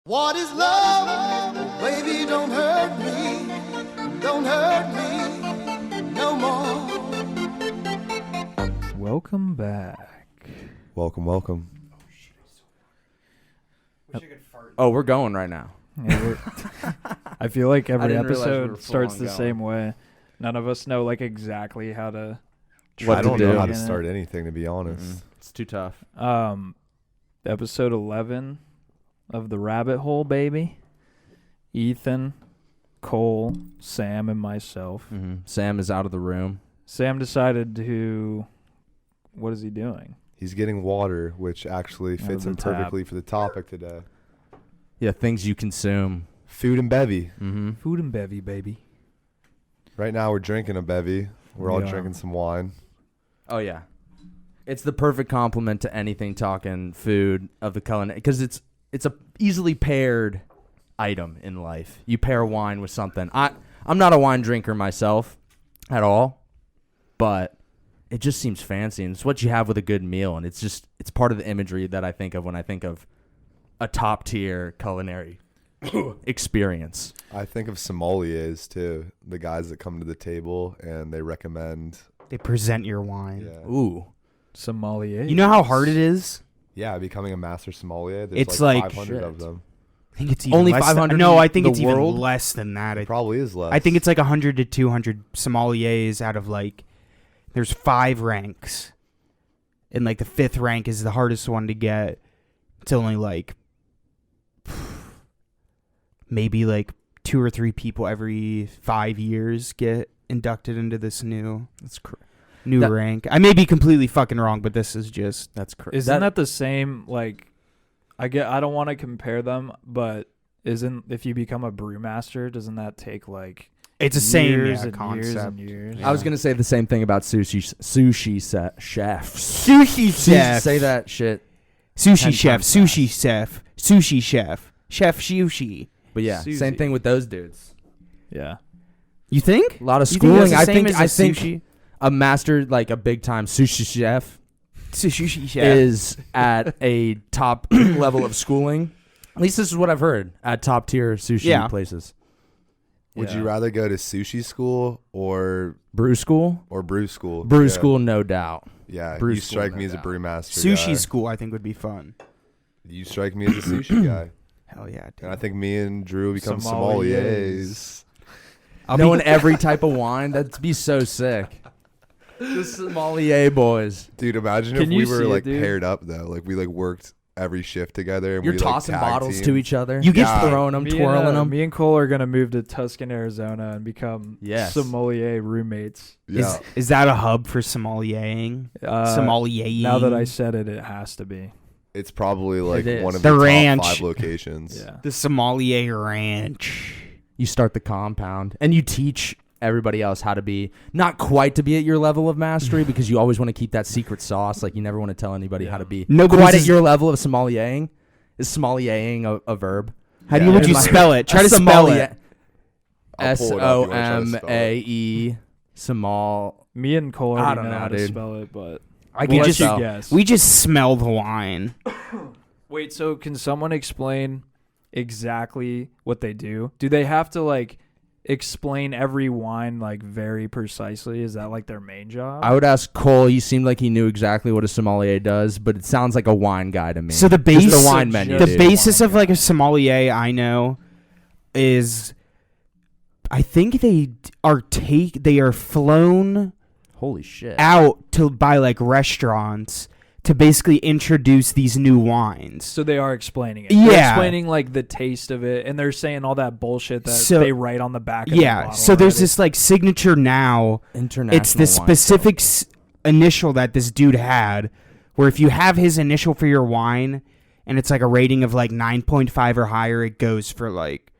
What is love? Baby, don't hurt me. Don't hurt me no more. Welcome back. Welcome. Oh, we're going right now. Yeah, I feel like every didn't realize we were episode starts full the on same way. None of us know like exactly how to. I don't know how to in it. start anything, to be honest. It's too tough. Episode 11 of the Rabbit Hole, baby. Ethan, Cole, Sam, and myself. Mm-hmm. Sam is out of the room. Sam decided to. What is he doing? He's getting water, which actually Out of fits the in tap. perfectly for the topic today. Yeah, things you consume. Food and bevy. Mm-hmm. Food and bevy, baby. Right now we're drinking a bevy. We're all Yeah. drinking some wine. Oh, yeah. It's the perfect complement to anything talking food of the culinary, because it's a easily paired item in life. You pair wine with something. I'm not a wine drinker myself at all, but it just seems fancy, and it's what you have with a good meal, and it's part of the imagery that I think of when I think of a top tier culinary experience. I think of sommeliers too, the guys that come to the table and they recommend. They present your wine. Yeah, Ooh. Sommelier. You know how hard it is? yeah, becoming a master sommelier. There's It's like like 500 of shit. them. I think it's even Only less 500 No, I in think the it's world? even less than that. It probably is less. I think it's like 100 to 200 sommeliers out of like, there's 5 ranks. And like the 5th rank is the hardest one to get. It's only like maybe like 2 or 3 people every 5 years get inducted into this new That's new rank. I may be completely fucking wrong, but this is just That's crazy. Isn't that the same? Like, I don't want to compare them, but if you become a brewmaster, doesn't that take like it's the same years and concept. years and years? I was gonna say the same thing about sushi chefs. Sushi chef. Say that shit. Sushi 10 chef, times sushi fast. chef, sushi chef, chef sushi. But yeah, Sushi. same thing with those dudes. Yeah. You think? A lot of You think schooling. that's the same as I a think sushi? a master, like a big time sushi chef, Sushi chef. is at a top level of schooling. At least this is what I've heard at top tier sushi places. Would Yeah. you rather go to sushi school or Brew school? brew school? Brew Yeah. school, no doubt. Yeah, Brew you school, strike no me as a doubt. brewmaster. Sushi guy. school, I think, would be fun. You strike me as a sushi guy. Hell yeah, dude. And I think me and Drew become Sommeliers. sommeliers. Knowing every type of wine, that'd be so sick. The sommelier boys. Dude, imagine Can if you we see were it, like dude? paired up though. Like we like worked every shift together and You're we tossing like, tag bottles team. to each other. You get Just throwing them, twirling them. Me and Cole are gonna move to Tucson, Arizona, and become Yes. sommelier roommates. Yeah. Is that a hub for sommeliering? Sommeliering. Now that I said it, it has to be. It's probably like It is. one of The the, ranch. top 5 locations. Yeah. The sommelier ranch. You start the compound, and you teach everybody else how to be, not quite to be at your level of mastery, because you always want to keep that secret sauce. Like, you never want to tell anybody how to be Nobody's quite at as- your level of sommeliering. Is sommeliering a verb? How do Yeah. you would you Like- spell it? Try to spell it. I'll pull it up if you wanna try to spell it. SOMAE. Somal. Me and Cole I already don't know know, how to dude. spell it, but I we'll can let just you guess. We just smell the wine. Wait, so can someone explain exactly what they do? Do they have to like explain every wine like very precisely? Is that like their main job? I would ask Cole. He seemed like he knew exactly what a sommelier does, but it sounds like a wine guy to me. So the Just base, the wine menu. the dude. basis of like a sommelier, I know, is I think they are flown Holy shit. out to by like restaurants to basically introduce these new wines. So they are explaining it. Yeah. They're explaining like the taste of it, and they're saying all that bullshit that So- they write on the back of the Yeah, bottle so there's already. this like signature now. International. It's the wine specific initial that this dude had, where if you have his initial for your wine and it's like a rating of like 9.5 or higher, it goes for like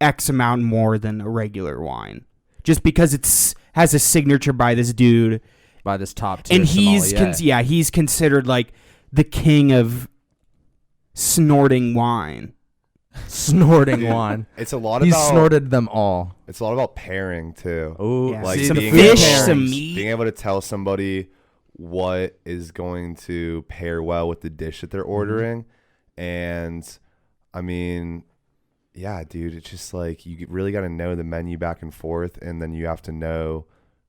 X amount more than a regular wine. Just because it's has a signature by this dude. by this top tier And he's sommelier. he's considered like the king of snorting wine. Snorting Dude, wine. It's a lot He's about snorted them all. It's a lot about pairing too. Oh, Yeah, like some being fish, able- some meat. Being able to tell somebody what is going to pair well with the dish that they're ordering, and I mean, yeah, dude, it's just like you really got to know the menu back and forth, and then you have to know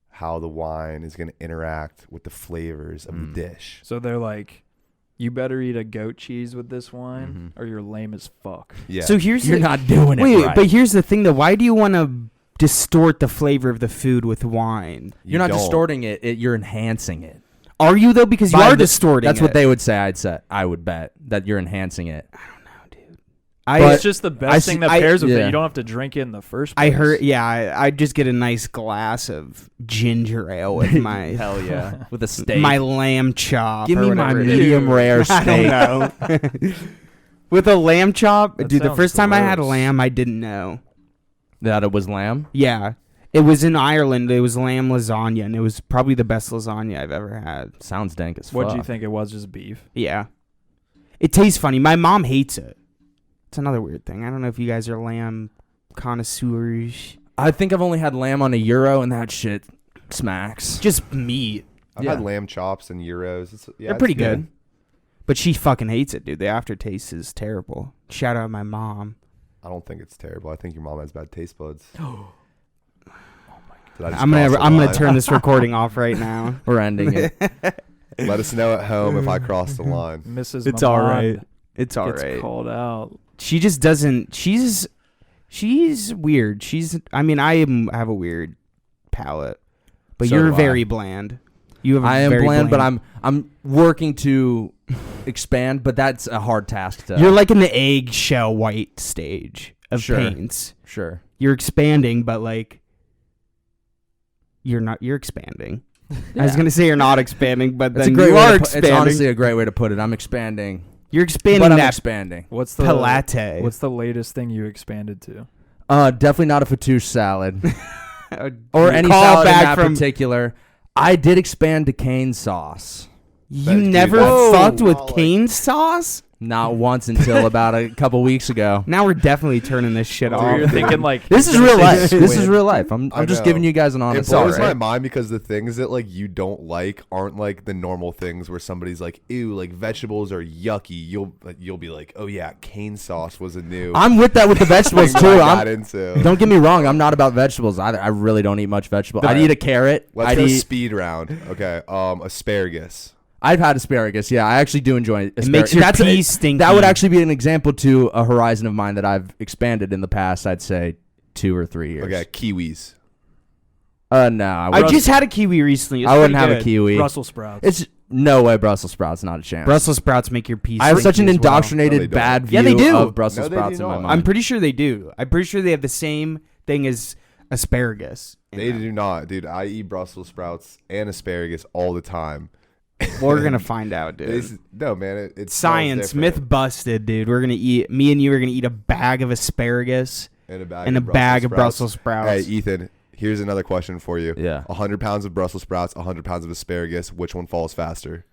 how the wine is going to interact with the flavors of the dish. So they're like, you better eat a goat cheese with this wine, or you're lame as fuck. Yeah. So here's You're not doing it wait, right. but here's the thing though. Why do you want to distort the flavor of the food with wine? You're not don't. distorting it, you're enhancing it. Are you though? Because you By are the- distorting. That's it. what they would say. I would bet that you're enhancing it. It's just the best thing that pairs with yeah. it. You don't have to drink it in the first place. I heard. Yeah, I just get a nice glass of ginger ale with my Hell yeah, with a steak. my lamb chop. Give or me my whatever it is. medium rare steak. I don't know. With a lamb chop, That dude. The sounds first time I had gross. lamb, I didn't know. That it was lamb. Yeah, it was in Ireland. It was lamb lasagna, and it was probably the best lasagna I've ever had. Sounds dank as fuck. What do you think it was? Just beef? Yeah, it tastes funny. My mom hates it. It's another weird thing. I don't know if you guys are lamb connoisseurs. I think I've only had lamb on a Euro, and that shit smacks. Just meat. I've had lamb chops and gyros. They're pretty good. But she fucking hates it, dude. The aftertaste is terrible. Shout out my mom. I don't think it's terrible. I think your mom has bad taste buds. I'm gonna turn this recording off right now. We're ending it. Let us know at home if I cross the line. Mrs. It's all right. Mamad It's all gets right. called out. She just doesn't. She's weird. I mean, have a weird palate, but So you're do I. very bland. You have. I am bland, but I'm working to expand. But that's a hard task to. You're like in the eggshell white stage of Sure. paints. sure. You're expanding, but like you're not. You're expanding. I was gonna say you're not expanding, but It's then a great you way are to expanding. It's honestly a great way to put it. I'm expanding, You're expanding but I'm that expanding. What's the palate. What's the latest thing you expanded to? Definitely not a fattoush salad or or any salad in that particular. I did expand to cane sauce. You Dude, never that's- fucked with Whoa. cane sauce? Not once until about a couple weeks ago. Now we're definitely turning this shit So off. you're thinking like This is you're real gonna say life. This is squid. real life. I'm I just know. giving you guys an It honest. blows answer. my mind because the things that like you don't like aren't like the normal things where somebody's like, ew, like vegetables are yucky. You'll be like, oh yeah, cane sauce was a new I'm with that with the vegetables thing too. I got into. Don't get me wrong. I'm not about vegetables either. I really don't eat much vegetable. I'd Alright. eat a carrot. Let's I'd go eat. speed round. Okay. Asparagus. I've had asparagus. Yeah, I actually do enjoy asparagus. It makes your That's peas stinky. That would actually be an example to a horizon of mine that I've expanded in the past. I'd say 2 or 3 years. Okay, kiwis. No, I just had a kiwi recently. It's I wouldn't pretty have a good. kiwi. Brussels sprouts. It's no way Brussels sprouts. Not a chance. Brussels sprouts make your peas I have such stinky an as well. indoctrinated No, they don't. bad view Yeah, they do. of Brussels No, they sprouts do in my not. mind. I'm pretty sure they do. I'm pretty sure they have the same thing as asparagus. They do not, dude. I eat Brussels sprouts and asparagus all the time. We're gonna find out, dude. No, man, it's Science, myth busted, dude. We're gonna eat. Me and you are gonna eat a bag of asparagus and a bag and a bag of Brussels sprouts. Hey, Ethan, here's another question for you. Yeah. 100 pounds of Brussels sprouts, 100 pounds of asparagus. Which one falls faster?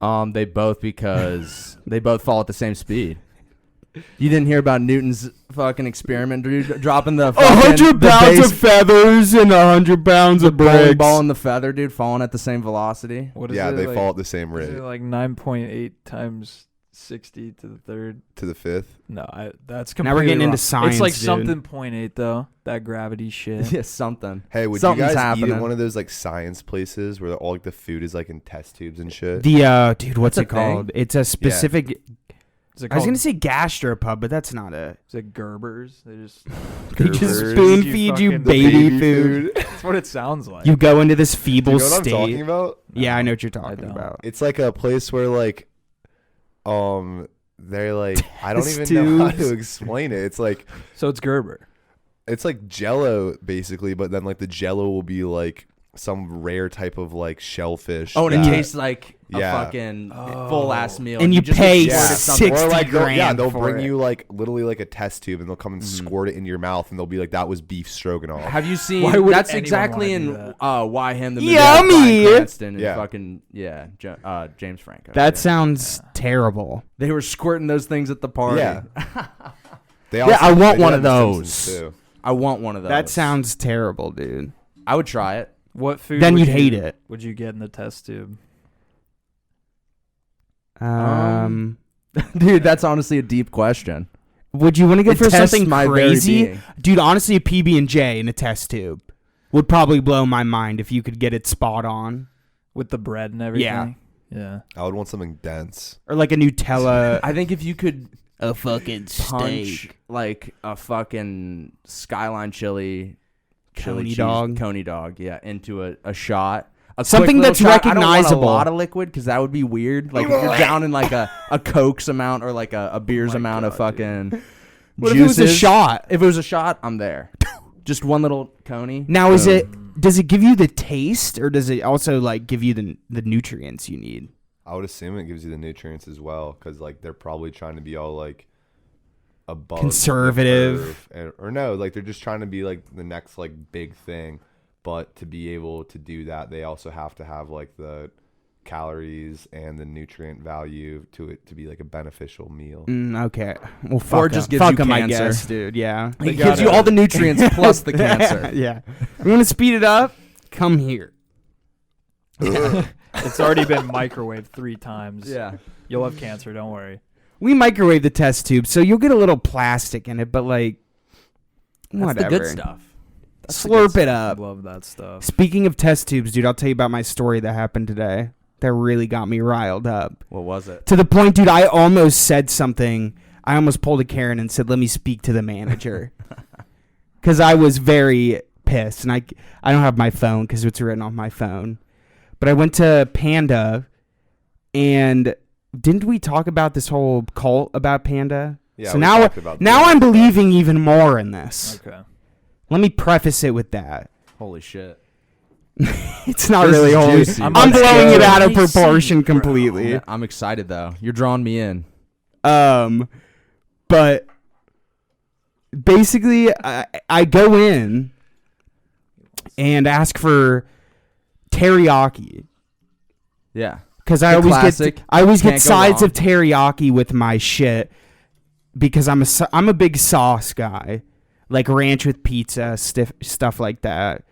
They both because they both fall at the same speed. You didn't hear about Newton's fucking experiment, dude? Dropping the fucking, the base, feathers and 100 pounds of bowling ball and the feather, dude, falling at the same velocity. What is Yeah, it, they like, fall at the same Is it rate. like 9.8 times 60 to the third? To the fifth. No, that's Now we're completely getting into wrong. science, It's like dude. something 0.8 though. That gravity shit. Yeah, something. Hey, would Something's you guys eat happening. at one of those like science places where all like the food is like in test tubes and shit? The dude, what's That's it a thing? called? It's a specific. Is it I was called- gonna say gastropub, but that's not a. Is it Gerbers? They just They just Gerbers. spoon You feed you fucking- baby food. that's what it sounds like. You go into this Do feeble you know what I'm state. talking about? Yeah, I know what you're talking don't. about. It's like a place where like, they're like, I don't even know how Tubes. to explain it. It's like Gerber. it's like Jello basically, but then like the Jello will be like some rare type of like shellfish. Oh, and it that- tastes like a Yeah. fucking full ass meal. And you just pay get squirted something. 60 Or like grand they'll for bring it. you like literally like a test tube and they'll come and squirt it into your mouth and they'll be like, that was beef stroganoff. Have you seen? Why would That's anyone exactly wanna do in that? Why Him the movie. Yummy! Bryan Cranston and Yeah. fucking James Franco. That Yeah. sounds terrible. They were squirting those things at the party. Yeah. They Yeah, I want they one do of that in The those. Simpsons, too. I want one of those. That sounds terrible, dude. I would try it. What food? Then would you'd you- hate it. Would you get in the test tube? Dude, that's honestly a deep question. Would you want to go It for tests something my very crazy? being. Dude, honestly, a PB&J in a test tube would probably blow my mind if you could get it spot on. With the bread and everything. Yeah. I would want something dense. Or like a Nutella. I think if you could a fucking punch like a fucking Skyline chili Coney cheese, dog. Coney dog, yeah, into a shot. A Something quick little that's shot. I don't recognizable. want a lot of liquid because that would be weird. Like if you're down in like a Coke's amount or like a beer's amount of fucking What if it was a juices. shot? If it was a shot, I'm there. Just one little Coney. Now, does it give you the taste, or does it also like give you the nutrients you need? I would assume it gives you the nutrients as well, because like they're probably trying to be all like above the Conservative. curve, or no, like they're just trying to be like the next like big thing. But to be able to do that, they also have to have like the calories and the nutrient value to it to be like a beneficial meal. Okay, well, fuck Or it just gives fuck you 'em, I cancer. guess, dude. Yeah, It gives you all the nutrients plus the cancer. yeah. You want to speed it up? Come here. It's already been microwaved 3 times. Yeah. You'll have cancer, don't worry. We microwave the test tube, so you'll get a little plastic in it, but like, That's whatever. the good stuff. That's the good Slurp stuff. it up. Love that stuff. Speaking of test tubes, dude, I'll tell you about my story that happened today. That really got me riled up. What was it? To the point, dude, I almost said something. I almost pulled a Karen and said, "Let me speak to the manager," because I was very pissed, and I don't have my phone because it's written on my phone. But I went to Panda, and didn't we talk about this whole cult about Panda? Yeah, So we now talked about now that. I'm believing even more in this. Okay. Let me preface it with that. Holy shit. It's not This really is holy. juicy. I'm Let's blowing go. it out of Juicy, proportion bro. completely. I'm excited though. You're drawing me in. But basically, I go in and ask for teriyaki Yeah. because I The always classic. get Can't go sides wrong. of teriyaki with my shit because I'm a big sauce guy, like ranch with pizza, stuff like that.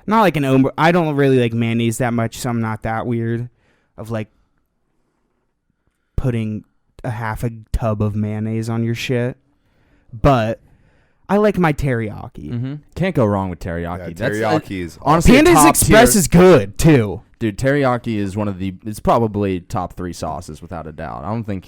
Not like I don't really like mayonnaise that much, so I'm not that weird of like putting a half a tub of mayonnaise on your shit. But I like my teriyaki. Mm-hmm. Can't go wrong with Yeah, teriyaki. teriyaki is honestly Panda's top Express tier. is good too. Dude, teriyaki is one of the. It's probably top 3 sauces without a doubt. I don't think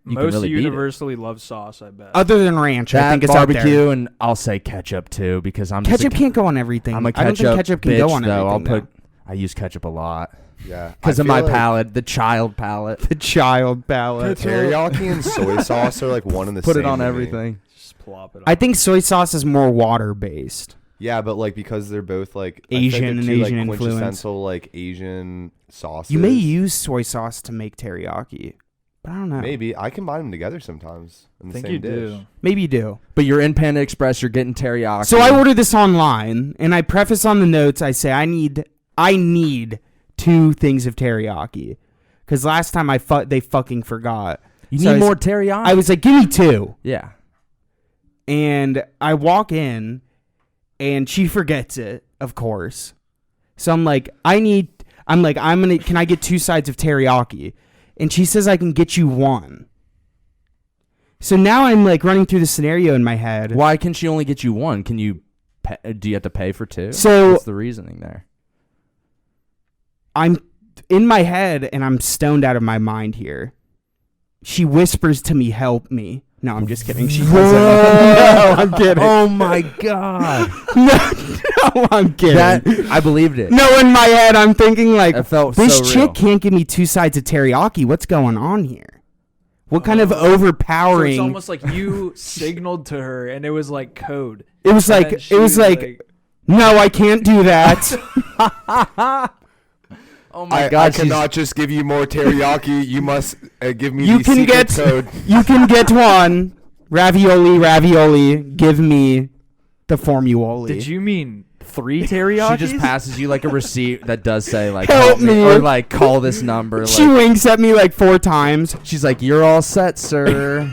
you can Most really beat it. universally love sauce, I bet. Other than ranch, I That think it's up barbecue there. and I'll say ketchup too because I'm Ketchup just can't go on everything. I'm a I ketchup don't think ketchup can bitch, go on though. everything. I use ketchup a lot yeah because I of my feel like palate, the child palate. the child palate. Teriyaki and soy sauce are like one and the Put same. it on to me. everything. Just plop it on. I think soy sauce is more water based. Yeah, but like because they're both like I Asian think and they're two, Asian like, influence. quintessential like Asian sauces. You may use soy sauce to make teriyaki, but I don't know. Maybe I combine them together sometimes in I the think same you dish. do. Maybe you do. But you're in Panda Express. You're getting teriyaki. So I ordered this online, and I preface on the notes. I say I need 2 things of teriyaki, because last time they fucking forgot. You So need more teriyaki. I was like, give me 2, yeah. and I walk in, and she forgets it, of course. So I'm like, can I get 2 sides of teriyaki? And she says I can get you 1. So now I'm like running through the scenario in my head. Why can she only get you 1? Can you? Do you have to pay for 2? So- what's the reasoning there? I'm in my head and I'm stoned out of my mind here. She whispers to me, "Help me." No, I'm just kidding. She doesn't. No, I'm kidding. Oh my god. No, I'm kidding. That I believed it. No, in my head, I'm thinking like, It felt this so chick real. can't give me 2 sides of teriyaki. What's going on here? What kind of So overpowering? it's almost like you signaled to her, and it was like code. it was And like, then she it was like, no, I can't do that. Oh my I god. she's- cannot just give you more teriyaki. You must give me You the can secret get, code. you can get 1 ravioli. Give me the formuoli. Did you mean 3 teriyaki? She just passes you like a receipt that does say like Help me. or like call this number. She Like, winks at me like 4 times. she's like, "You're all set, sir."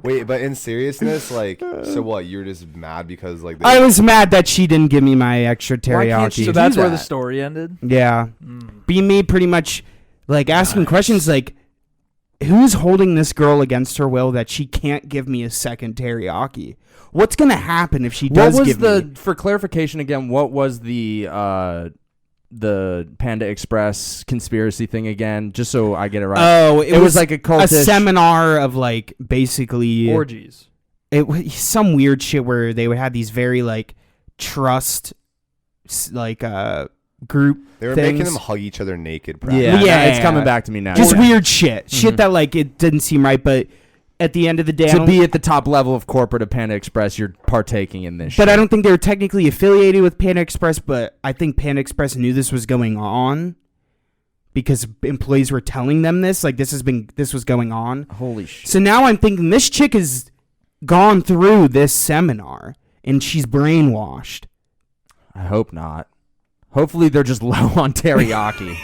Wait, but in seriousness, like, so what? You're just mad because like I was mad that she didn't give me my extra Why can't she teriyaki. So do that's where the that? story ended. Yeah. Mm. Be me pretty much like asking questions like, who's holding this girl against her will that she can't give me a second teriyaki? What's gonna happen if she does What was give me? for clarification again? What was the Panda Express conspiracy thing again? Just so I get it right. Oh, it was like a cultish seminar of like basically Orgies. It was some weird shit where they would have these very like trust like group. They were things. making them hug each other naked. Yeah, Yeah. it's coming back to me now. Just Yeah. weird shit that like it didn't seem right, but at the end of the day, I To don't- be at the top level of corporate of Panda Express, you're partaking in this. but shit. I don't think they were technically affiliated with Panda Express. But I think Panda Express knew this was going on because employees were telling them this. Like this was going on. Holy shit. So now I'm thinking this chick has gone through this seminar and she's brainwashed. I hope not. Hopefully they're just low on teriyaki.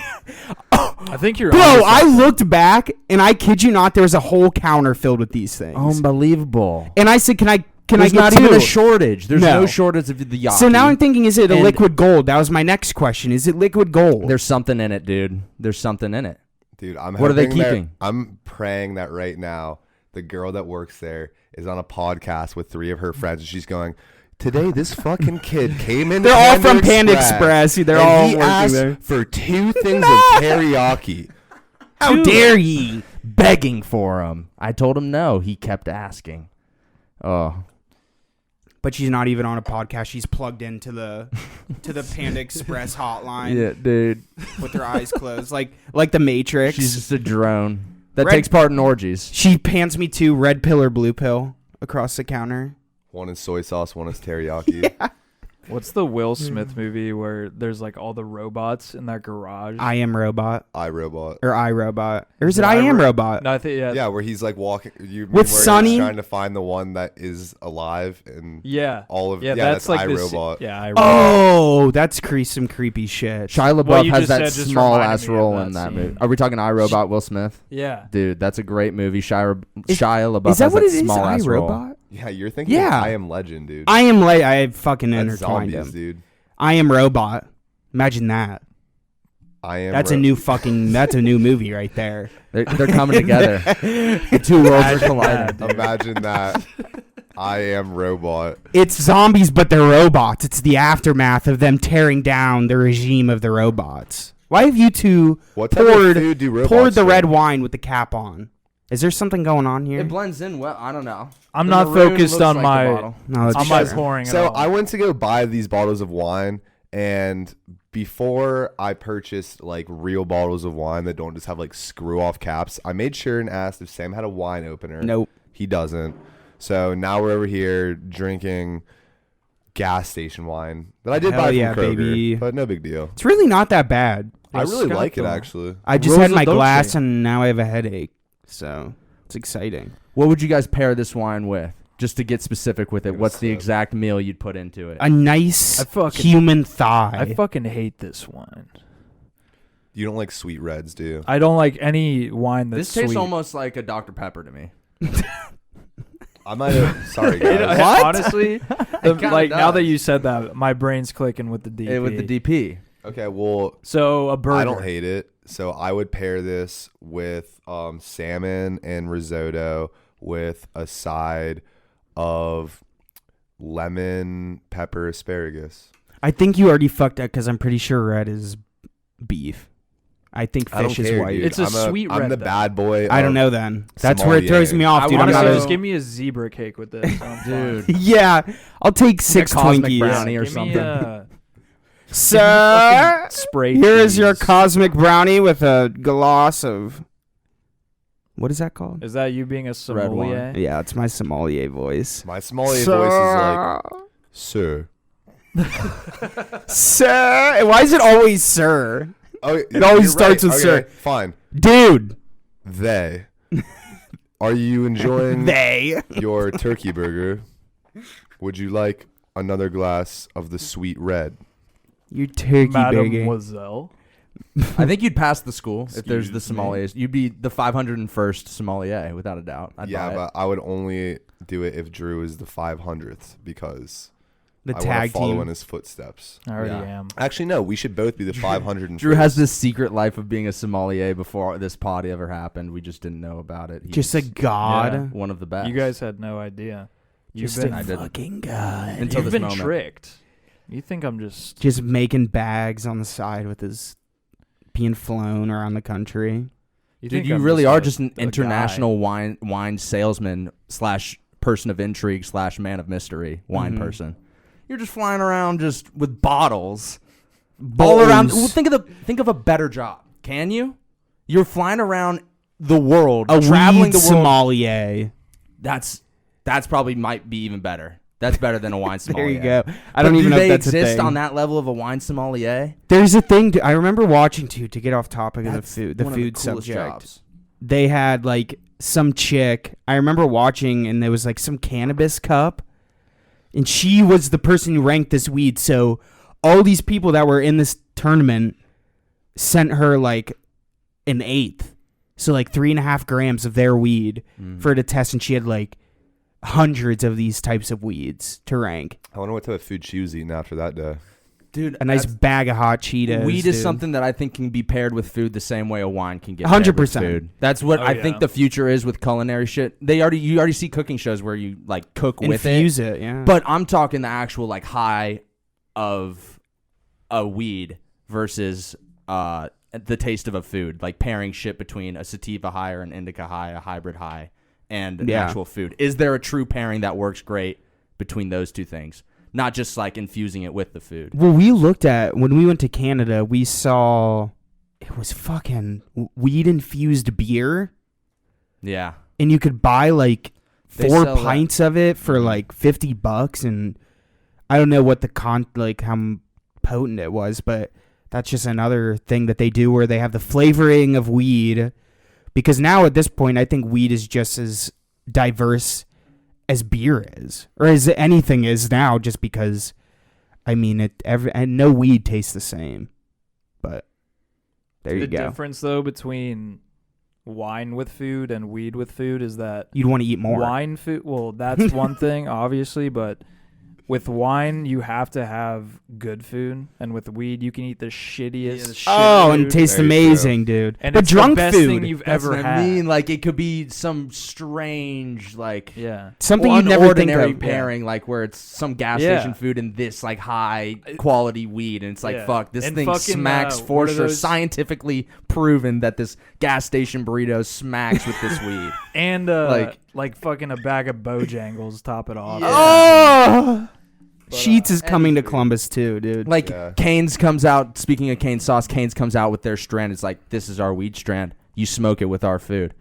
I think you're. Bro, onto I something. looked back and I kid you not, there was a whole counter filled with these things. Unbelievable. And I said, "Can I There's get not two?" even a shortage. There's No. no shortage of the yaki. So now I'm thinking, is it a And- liquid gold? That was my next question. Is it liquid gold? There's something in it, dude. There's something in it. Dude, I'm What are they hoping that- keeping? I'm praying that right now the girl that works there is on a podcast with 3 of her friends and she's going, today this fucking kid came in. They're all from Panda Express. They're and all he working asked there. for 2 things of teriyaki. How dare ye? Begging for him. I told him no. He kept asking. Oh. But she's not even on a podcast. She's plugged into the Panda Express hotline Yeah, dude. with her eyes closed, like the Matrix. She's just a drone that Red- takes part in orgies. She pans me 2 red pill or blue pill across the counter. One is soy sauce, one is teriyaki. What's the Will Smith movie where there's like all the robots in that garage? I Am Robot iRobot. or iRobot, or is it Yeah, I Am I- Robot? No, I think Yeah, where he's like walking. You mean With where Sonny? he's trying to find the one that is alive and Yeah. all of Yeah, that's that's like iRobot. This, yeah, iRobot. Oh, that's some creepy shit. Shia What LaBeouf you has just that said just small reminded ass me of role that in that scene. movie. Are we talking iRobot Will Smith? Yeah. Dude, that's a great movie. Shia Is- LaBeouf Is that has what that it is? small ass role. iRobot? Yeah, you're thinking Yeah. I Am Legend, dude. I Am late. I fucking That's intertwined zombies, him. dude. I Am Robot. Imagine that. I Am. That's a new fucking. That's a new movie right there. They're coming together. The 2 worlds are colliding. Imagine that. I Am Robot. It's zombies, but they're robots. It's the aftermath of them tearing down the regime of the robots. Why have you two What type of poured food do robots poured the do? red wine with the cap on? Is there something going on here? It blends in well. I don't know. I'm The not maroon focused looks on like my the bottle. No, it's on my sure. pouring. So at all. I went to go buy these bottles of wine, and before I purchased like real bottles of wine that don't just have like screw off caps, I made sure and asked if Sam had a wine opener. Nope. He doesn't. So now we're over here drinking gas station wine that I did Hell buy yeah, from Kroger, baby. but no big deal. It's really not that bad. I really Scott like it Dole. actually. I just had Rosa my Dolce. glass and now I have a headache. So it's exciting. What would you guys pair this wine with? Just to get specific with it, Give what's us the a- exact meal you'd put into it? A nice I fucking- human thigh. I fucking hate this wine. You don't like sweet reds, do you? I don't like any wine that's This tastes sweet. almost like a Dr. Pepper to me. I might have. Sorry, It- guys. What? Honestly, kinda like now that does. you said that, my brain's clicking with the DP. With the DP. Okay, well, So a burger. I don't hate it. So I would pair this with salmon and risotto with a side of lemon pepper asparagus. I think you already fucked up because I'm pretty sure red is beef. I think I don't fish is care, white. dude. It's a sweet I'm red, the though. bad boy. I don't of- know then. That's where it throws me Sommelier. off, I dude. I'm want not to a, just give me a zebra cake with this. I'm fine. Dude. yeah, I'll take 6 cosmic Twinkies. brownie or Give me something. a Sir, fucking spray. here is your cheese. cosmic brownie with a gloss of. What is that called? Is that you being a Red wine. sommelier? Yeah, it's my sommelier voice. My sommelier voice is like, sir. Sir. Why is it always sir? Oh, It always starts with sir. Fine. Dude. They. Are you enjoying They. your turkey burger? Would you like another glass of the sweet red? You turkey burger. Mademoiselle. I think you'd pass the school if there's the Excuse me? sommeliers. You'd be the 501st sommelier without a doubt. I'd Yeah, buy it. but I would only do it if Drew is the 500th because The I want tag to follow team. in his footsteps. I already Yeah. am. Actually, no. We should both be the 500. and Drew has first. this secret life of being a sommelier before this pod ever happened. We just didn't know about it. Just a He's god. Yeah. one of the best. You guys had no idea. You've Just been, I a didn't. fucking god. Until you've this been moment. tricked. You think I'm just... Just making bags on the side with his being flown around the country. You Dude, think you I'm really just are a- just an a international wine salesman / person of intrigue / man of mystery wine Mhm. person. You're just flying around just with bottles all around. Well, think of a better job. Can you? You're flying around the world, A traveling weed the world. sommelier. That's probably might be even better. That's better than a wine There sommelier. you go. I don't even know they if that's a exist thing. on that level of a wine sommelier. There's a thing I remember watching to get off topic of the That's food, the one of food coolest subject. jobs. They had like some chick. I remember watching, and there was like some cannabis cup, and she was the person who ranked this weed. So all these people that were in this tournament sent her like an eighth, so like 3.5 grams of their weed for her to test, and she had like hundreds of these types of weeds to rank. I wonder what type of food she was eating after that day. Dude, A nice that's- bag of hot Cheetos. Weed is dude. something that I think can be paired with food the same way a wine can get 100%. paired with food. That's what Oh, I yeah. think the future is with culinary shit. You already see cooking shows where you like cook with Infuse it. it, yeah. But I'm talking the actual like high of a weed versus the taste of a food, like pairing shit between a sativa high or an indica high, a hybrid high, and an Yeah. actual food. Is there a true pairing that works great between those two things? Not just like infusing it with the food. Well, we looked at when we went to Canada, we saw it was fucking weed infused beer, Yeah. and you could buy like They 4 sell that. pints of it for like $50, and I don't know what like how potent it was, but that's just another thing that they do where they have the flavoring of weed, because now at this point I think weed is just as diverse as beer is, or as anything is now, just because I mean and no weed tastes the same. But there you The go. difference, though, between wine with food and weed with food is that You'd want to eat more. wine food, well, that's one thing, obviously, but with wine, you have to have good food, and with weed, you can eat the shittiest shit Oh, and food, it tastes Very amazing, dude. and but it's drunk the best food, thing you've That's ever what had. I mean, like it could be some strange, like Yeah. something you'd never think ordinary of. pairing, like where it's some gas Yeah. station food and this like high quality weed, and it's like Yeah. fuck, this And thing fucking, smacks for what are sure. those- Scientifically proven that this gas station burrito smacks with this weed. And Like- like fucking a bag of Bojangles top it off. Oh, But, Sheets is coming to food. Columbus too, dude. Like Yeah. Cane's comes out. Speaking of Cane's sauce, Cane's comes out with their strand. It's like, this is our weed strand. You smoke it with our food,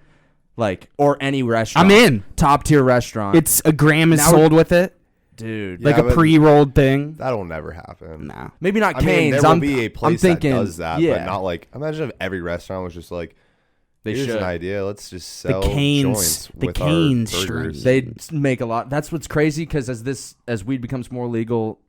like, or any restaurant. I'm in. Top tier restaurant. It's a gram is Now- sold with it, dude. Yeah, like a but pre-rolled thing. That'll never happen. No. Maybe not I mean, Cane's. there will I'm be a place I'm thinking, that does that, yeah, but not like. Imagine if every restaurant was just like, they here's should. an idea. Let's just sell Cane's- joints the with Cane's our string. burgers. They make a lot. That's what's crazy, because as weed becomes more legal,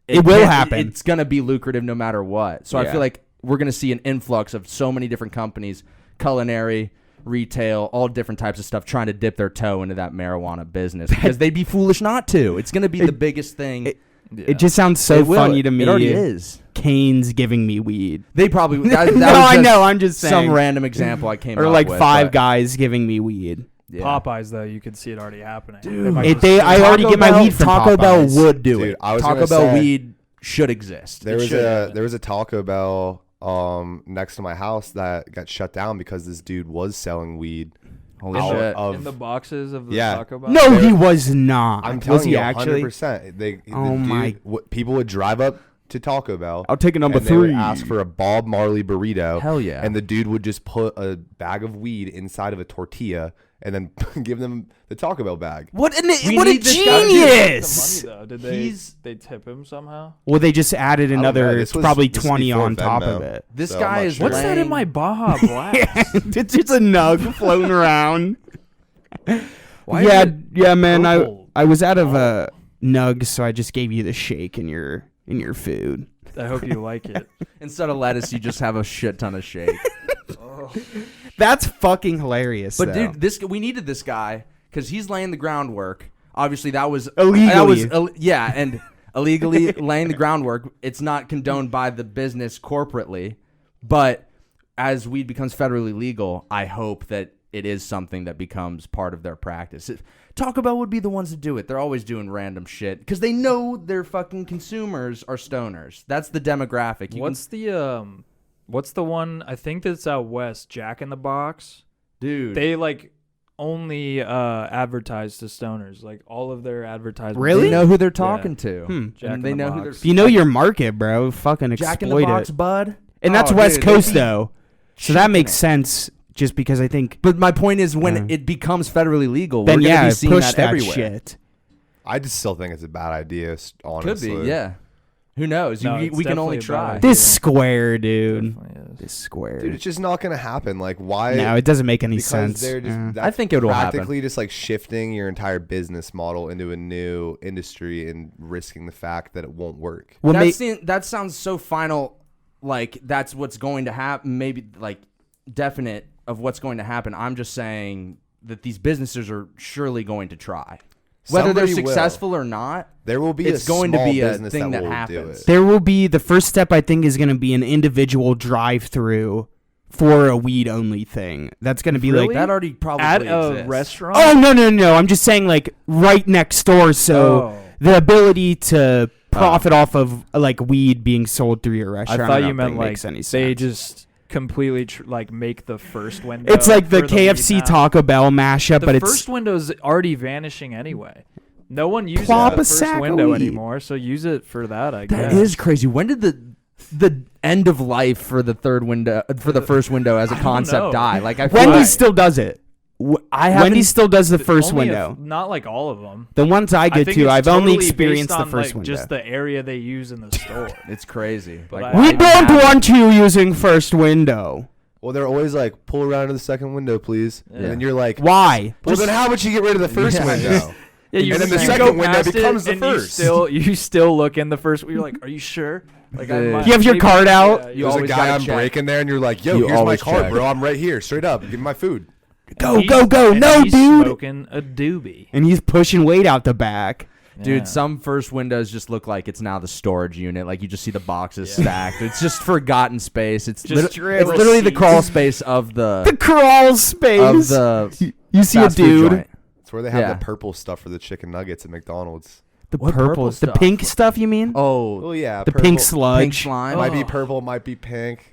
It will can't- happen. It's gonna be lucrative no matter what. So I Yeah. feel like we're gonna see an influx of so many different companies, culinary, retail, all different types of stuff, trying to dip their toe into that marijuana business, because they'd be foolish not to. It's gonna be the biggest thing. It just sounds so It will. funny to me. It already is. Cane's giving me weed. They probably. That No, was I just know, I'm just saying. some random example I came Or up like with, Five but- Guys giving me weed. Yeah. Popeyes, though, you could see it already happening. Dude. They might It- just they- do I it. already get my Bell- weed from Taco Bell Popeyes. would do Dude, it. I was Taco gonna Bell say- weed should exist. There It was should a happen. there was a Taco Bell next to my house that got shut down because this dude was selling weed. Holy out shit. of- in the boxes of the Yeah. Taco Bell. No, he was not. I'm was telling he you, actually? 100%. Oh my- People would drive up to Taco Bell. I'll take a number and they would 3. ask for a Bob Marley burrito. Hell yeah. And the dude would just put a bag of weed inside of a tortilla and then give them the Taco Bell bag. What a We what a need this guy to do genius! the money, though. Did He's- they tip him somehow? Well, they just added don't know. another This was- probably this was 20 before on top Venmo. of it. This So I'm guy not is sure. What's that in laying- my Baja Blast? It's just a nug floating around. Why yeah, is it yeah, man. purple? I was out of nugs, so I just gave you the shake in your food. I hope you like it. Instead of lettuce, you just have a shit ton of shake. That's fucking hilarious. But though. dude, we needed this guy because he's laying the groundwork. Obviously, that was Illegally. yeah, and illegally laying the groundwork. It's not condoned by the business corporately, but as weed becomes federally legal, I hope that it is something that becomes part of their practice. Taco Bell would be the ones to do it. They're always doing random shit because they know their fucking consumers are stoners. That's the demographic. What's the one? I think that's out west. Jack in the Box, dude. They like only advertise to stoners. Like all of their advertisements. Really? They know who they're talking to. Jack And they in the know who Box. they're. If you know your market, bro, fucking Jack exploit in the Box, it. bud. And that's Oh, West dude, Coast they be though, so that makes it. sense. Just because I think, But my point is, when it becomes federally legal, then we're gonna be seeing push that everywhere. shit. I just still think it's a bad idea. Honestly, Could be, yeah. Who knows? No, we it's can only definitely a bad try. idea. This square, dude. Definitely is. This square. dude, it's just not gonna happen. Like, why? No, it doesn't make any because sense. they're just. Yeah. That's I think it'll happen. practically just like shifting your entire business model into a new industry and risking the fact that it won't work. Well, That sounds so final. Like that's what's going to happen. Maybe like definite of what's going to happen. I'm just saying that these businesses are surely going to try, whether they're Somebody will. successful or not. There will be It's a going to small be a business thing that will happens. Do it. there will be the first step. I think is going to be an individual drive-through for a weed-only thing. That's going to be Really? like. That already probably At exists. a restaurant. Oh no! I'm just saying like right next door. So Oh. the ability to profit off of like weed being sold through your I restaurant. thought don't you meant think like makes any they sense. just completely like make the first window. It's like the for weed KFC now. Taco Bell mashup, The but first it's window's already vanishing anyway. No one uses Plop the a first sack of window weed. anymore, so use it for that. I guess That is crazy. When did the end of life for the third window for the first window as a don't concept know. die? Like I feel Wendy's like still does it. I haven't. Wendy's still does the first Only window. not like all of them. The ones I go think to, it's I've only totally experienced based the on, first like, window. just the area they use in the store. It's crazy. But Like, I- We I don't haven't- want you using first window. Well, they're always like, pull around to the second window, please. Yeah. And then you're like, Why? well, then how would you get rid of the first Yeah. window? Yeah, And then the you second go window past it becomes the and first. You still look in the first. You're like, are you sure? Like, I Dude. might- You have your maybe- card out? Yeah, You There's a always guy gotta I'm check. breaking there, and you're like, yo, You here's my always card, check. bro. I'm right here. Straight up. Give me my food. Go, he's- go, go. and No, he's dude. Smoking a doobie. And he's pushing weight out the back. Dude, Yeah. some first windows just look like it's now the storage unit. Like you just see the boxes stacked. It's just forgotten space. It's Just it's literally the receipts. crawl space of The the crawl space. You see a fast food dude. joint. It's where they have Yeah. the purple stuff for the chicken nuggets at McDonald's. The What purple, purple the stuff? pink stuff. You mean? Oh, Well, yeah. the purple. pink sludge. pink slime. Might be Oh. purple, might be pink.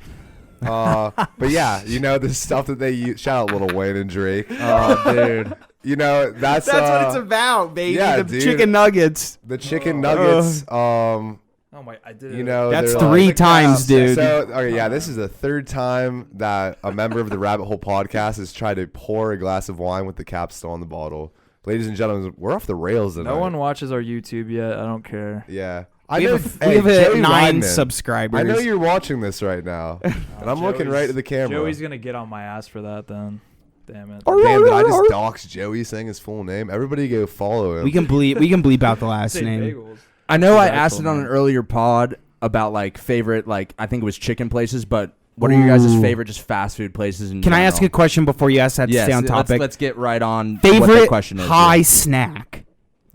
But yeah, you know the stuff that they use. Shout out Lil Wayne and Drake. Oh, dude. You know that's what it's about, baby. yeah, the dude. chicken nuggets. the chicken nuggets. Oh my! I did. You know That's they're 3 like- times, dude. So okay, yeah, this is the third time that a member of the Rabbit Hole podcast has tried to pour a glass of wine with the cap still on the bottle. Ladies and gentlemen, we're off the rails tonight. No one watches our YouTube yet. I don't care. Yeah. We know. have, Hey, we have Joey 9 Ryman, subscribers. I know you're watching this right now, and I'm looking right at the camera. Joey's gonna get on my ass for that then. Damn it. Damn, did I just dox Joey saying his full name? Everybody go follow him. We can bleep out the last Say name. bagels. I know I That's asked cool, it on an man. earlier pod about like favorite, like I think it was chicken places, but what are your guys' Ooh. favorite just fast food places? In Can I ask a general? question before you ask that to Yes, stay on topic? Let's get right on what the Favorite question is. high snack.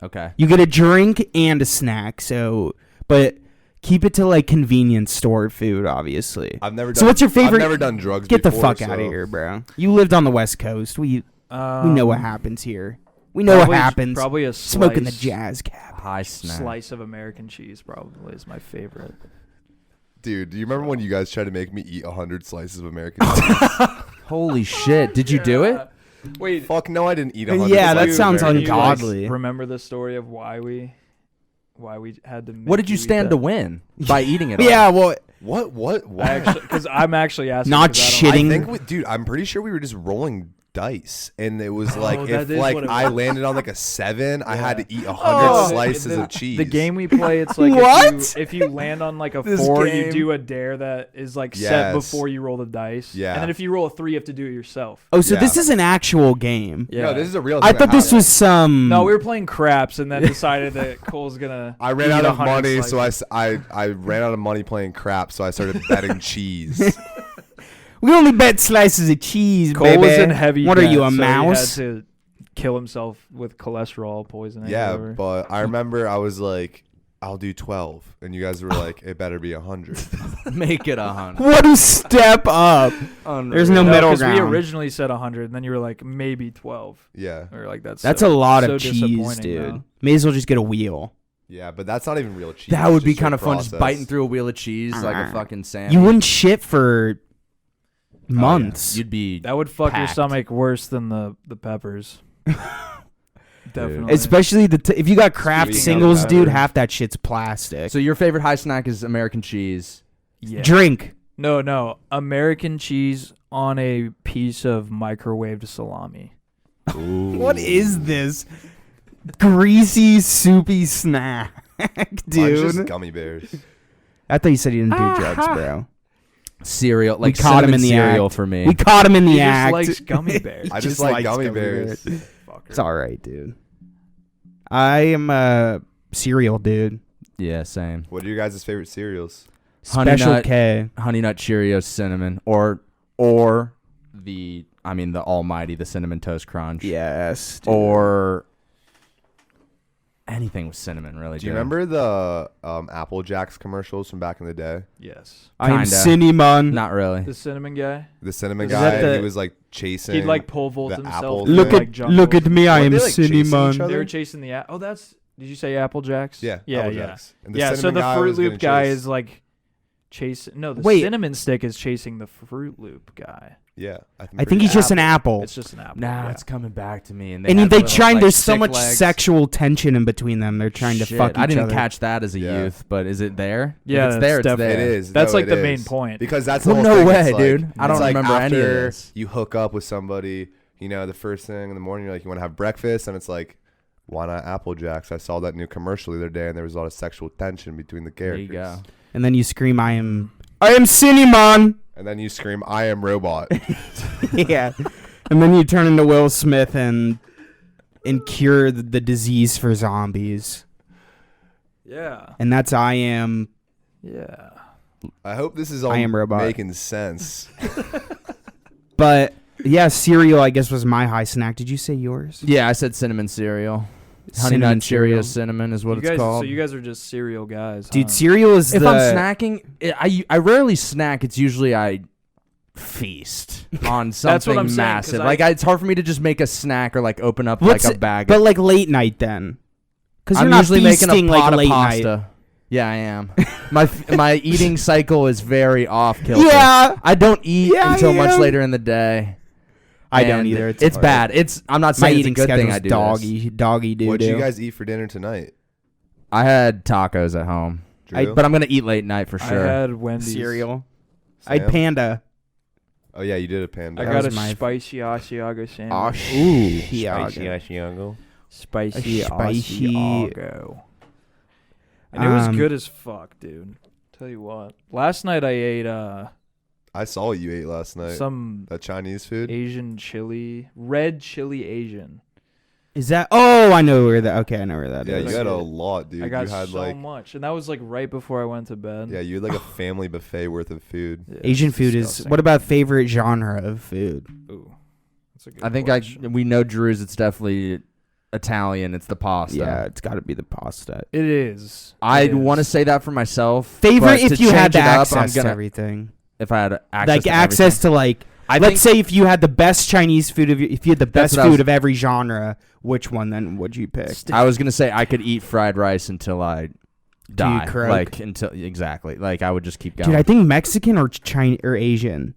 Okay. You get a drink and a snack, so but keep it to like convenience store food, obviously. I've never. So Done, what's your favorite- I've never done drugs. Get the before, fuck out so- of here, bro. You lived on the West Coast. We know what happens here. We know Probably- what happens. Probably a Smoking the slice- jazz cap. High snack. Slice of American cheese probably is my favorite. Dude, do you remember when you guys tried to make me eat 100 slices of American cheese? Holy shit! Did you do it? Wait, Fuck no, I didn't eat 100. Yeah, that slices of sounds American cheese. ungodly. remember the story of why we had to? Make What did you eat stand that? to win by eating it? all? Yeah, well, What? Because I'm actually asking. Not 'cause I I shitting. think, dude, I'm pretty sure we were just rolling dice, and it was like that if is like what it I was. landed on like a 7, I had to eat 100 Oh, slices the- of cheese. The game we play, it's like What? if you land on like a This 4, game. you do a dare that is like set Yes. before you roll the dice. Yeah. And then if you roll a 3, you have to do it yourself. oh, so Yeah. this is an actual game. Yeah. No, this is a real. I thing thought that this happened. was some. No, we were playing craps and then decided that Cole's gonna. I ran eat out of 100 money, slices. so I ran out of money playing crap, so I started betting cheese. We only bet slices of cheese, Cole baby. was in heavy. What are debt, you, a so mouse? He had to kill himself with cholesterol poisoning. Yeah, or whatever. but I remember I was like, I'll do 12. And you guys were like, it better be 100. Make it 100. What a step up. There's no middle Because we ground. originally said 100, and then you were like, maybe 12. Yeah. We were like, that's That's so, a lot so of cheese, disappointing, dude. though. May as well just get a wheel. Yeah, but that's not even real cheese. That it's would be just kind your of fun, just process. biting through a wheel of cheese like a fucking sandwich. You wouldn't shit for months. You'd be That would fuck your packed. stomach worse than the peppers. Definitely. Especially if you got Kraft Speaking of singles, dude, pepper. half that shit's plastic. So your favorite high snack is American cheese. yeah. Drink. No. American cheese on a piece of microwaved salami. What is this greasy, soupy snack, Mine's dude? just gummy bears. I thought you said you didn't do drugs, bro. Cereal, like caught him cinnamon in the cereal act. for me. We caught him in the He act. just likes gummy bears. I He just like likes gummy bears. Fucker. It's all right, dude. I am a cereal dude. Yeah, same. What are your guys' favorite cereals? Honey Special Nut, K. Honey Nut Cheerios cinnamon, or the almighty, the Cinnamon Toast Crunch. Yes. Dude. Or anything with cinnamon, really. Do you remember the Apple Jacks commercials from back in the day? Yes. I am Kinda. cinnamon. Not really. The cinnamon guy. The cinnamon Is guy, that the- he was like chasing. He'd like pole vault the himself. apple through, Look thing. like, at jungles. me, I Weren't am they, like, chasing each cinnamon. other? They were chasing the oh, that's. Did you say Apple Jacks? Yeah, Yeah. Apple Yeah. Jacks. And the Yeah. So cinnamon the guy Fruit was getting Loop guy chased. is like chasing. No, the Wait. cinnamon stick is chasing the Fruit Loop guy. Yeah, I think he's just an apple. It's just an apple. Nah, yeah. it's coming back to me. And And have they little, trying. like, There's so stick much legs. sexual tension in between them. They're trying to Shit, fuck each I didn't other. catch that as a Yeah. youth, but is it there? Yeah, if it's there. it's It's there. It is. That's No, like it the main is. point. Because that's Well, the whole no thing. way, It's like, dude. I don't it's like remember any of after this. You hook up with somebody, you know, the first thing in the morning, you're like, you want to have breakfast, and it's like, why not Apple Jacks? I saw that new commercial the other day, and there was a lot of sexual tension between the There characters. you go. And then you scream, I am cinnamon. And then you scream, "I am robot." Yeah. And then you turn into Will Smith and cure the disease for zombies. Yeah. And that's I am. Yeah. I hope this is all I am robot. making sense. But yeah, cereal I guess was my high snack. Did you say yours? Yeah, I said cinnamon cereal. Honey Cinnamon Nut cereal. Cheerios cinnamon is what You it's guys, called. So you guys are just cereal guys, Dude, huh? cereal is If the I'm snacking, I rarely snack. It's usually I feast on something That's what I'm saying, 'cause massive. I- Like it's hard for me to just make a snack or like open up What's like a it- bag. But like late night then. Because I'm you're not usually making feasting a like pot late of pasta. night. Yeah, I am. My eating cycle is very off kilter. Yeah. I don't eat Yeah, until I much am. later in the day. I don't And either. It's bad. I'm not My saying it's a eating good thing. schedule's I do doggy doo. What did you guys eat for dinner tonight? I had tacos at home, Drew? but I'm gonna eat late night for sure. I had Wendy's. cereal? I had Sam? Panda. Oh yeah, you did a panda. I That got a was my- spicy Asiago sandwich. Ooh, Spicy Spicy- Asiago. And it was Um, good as fuck, dude. Tell you what. Last night I ate I saw what you ate last night. some That Chinese food. Asian chili, red chili Asian. Is that? Oh, I know where that. Okay, I know where that Yeah, is. you had a lot, dude. I got you had so like much, and that was like right before I went to bed. yeah, you had like a family buffet worth of food. Yeah, Asian it's food is. disgusting. What about favorite genre of food? Ooh, that's a good I think question. we know Drew's. It's definitely Italian. It's the pasta. Yeah, it's got to be the pasta. It is. I It want to is. say that for myself. Favorite but if to you had change the it up, access I'm to gonna, everything. if I had access Like to access to like. Let's say if you had the best Chinese food if you had the That's best what I was- food of every genre, which one then would you pick? I was gonna say I could eat fried rice until I die. croak? Like until exactly. Like I would just keep going. Dude, I think Mexican or Chinese or Asian.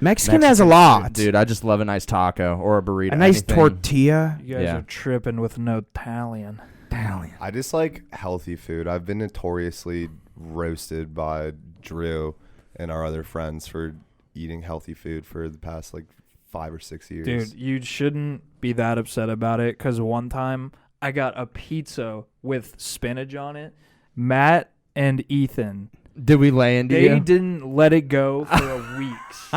Mexican has a lot. Dude, I just love a nice taco or a burrito. A nice anything. tortilla. You guys Yeah. are tripping with no Italian. Italian. I just like healthy food. I've been notoriously roasted by Drew and our other friends for eating healthy food for the past like 5 or 6 years. Dude, you shouldn't be that upset about it because one time I got a pizza with spinach on it. Matt and Ethan, Did we lay into they you? didn't let it go for weeks.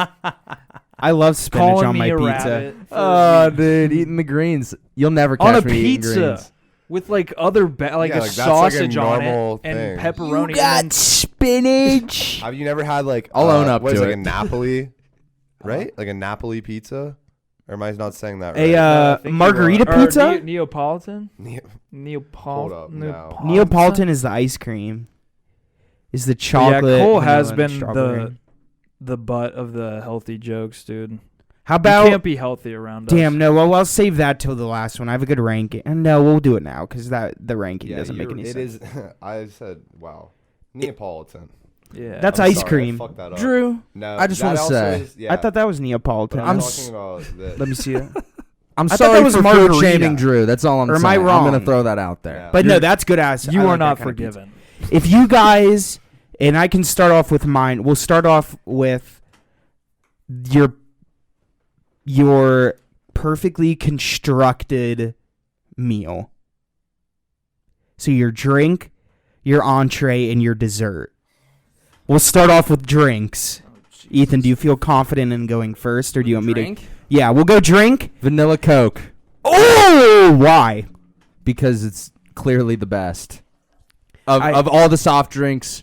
I love spinach Calling on me my a pizza. rabbit for Oh, weeks. dude, eating the greens. You'll never On catch a me eating pizza greens. with like other like Yeah, a like, that's like a sausage on normal it and thing. pepperoni. You got and then- spinach. Have you never had like I'll own up what is to like it. a Napoli, right? Like a Napoli pizza. Or am I not saying that A right? I think you margarita are. Or pizza. Neapolitan. Hold up, no. Neapolitan is the ice cream. Is the But chocolate? Yeah, Cole vanilla, has and been strawberry. the butt of the healthy jokes, dude. How You about? can't be healthy around Damn, us. no. Well, I'll save that till the last one. I have a good ranking. And no, we'll do it now because the ranking doesn't make any sense. It is. I said, wow. Neapolitan. Yeah. That's I'm ice sorry, I cream. fucked that up. Drew, No, I just that wanna also say, is- yeah, I thought that was Neapolitan. but I'm I'm s- talking about the. Let me see it. I'm I thought sorry that was for margarita. food shaming Drew. That's all I'm Or am saying. I I'm wrong? gonna throw that out there. Yeah. But no, that's good ass. You I are like that not kind of pizza. forgiven. If you guys, and I can start off with mine. We'll start off with your perfectly constructed meal. So your drink, your entree, and your dessert. We'll start off with drinks. Ethan, do you feel confident in going first, or do you want me to? Yeah, we'll go drink. Vanilla Coke Oh, why? because it's clearly the best I- of all the soft drinks.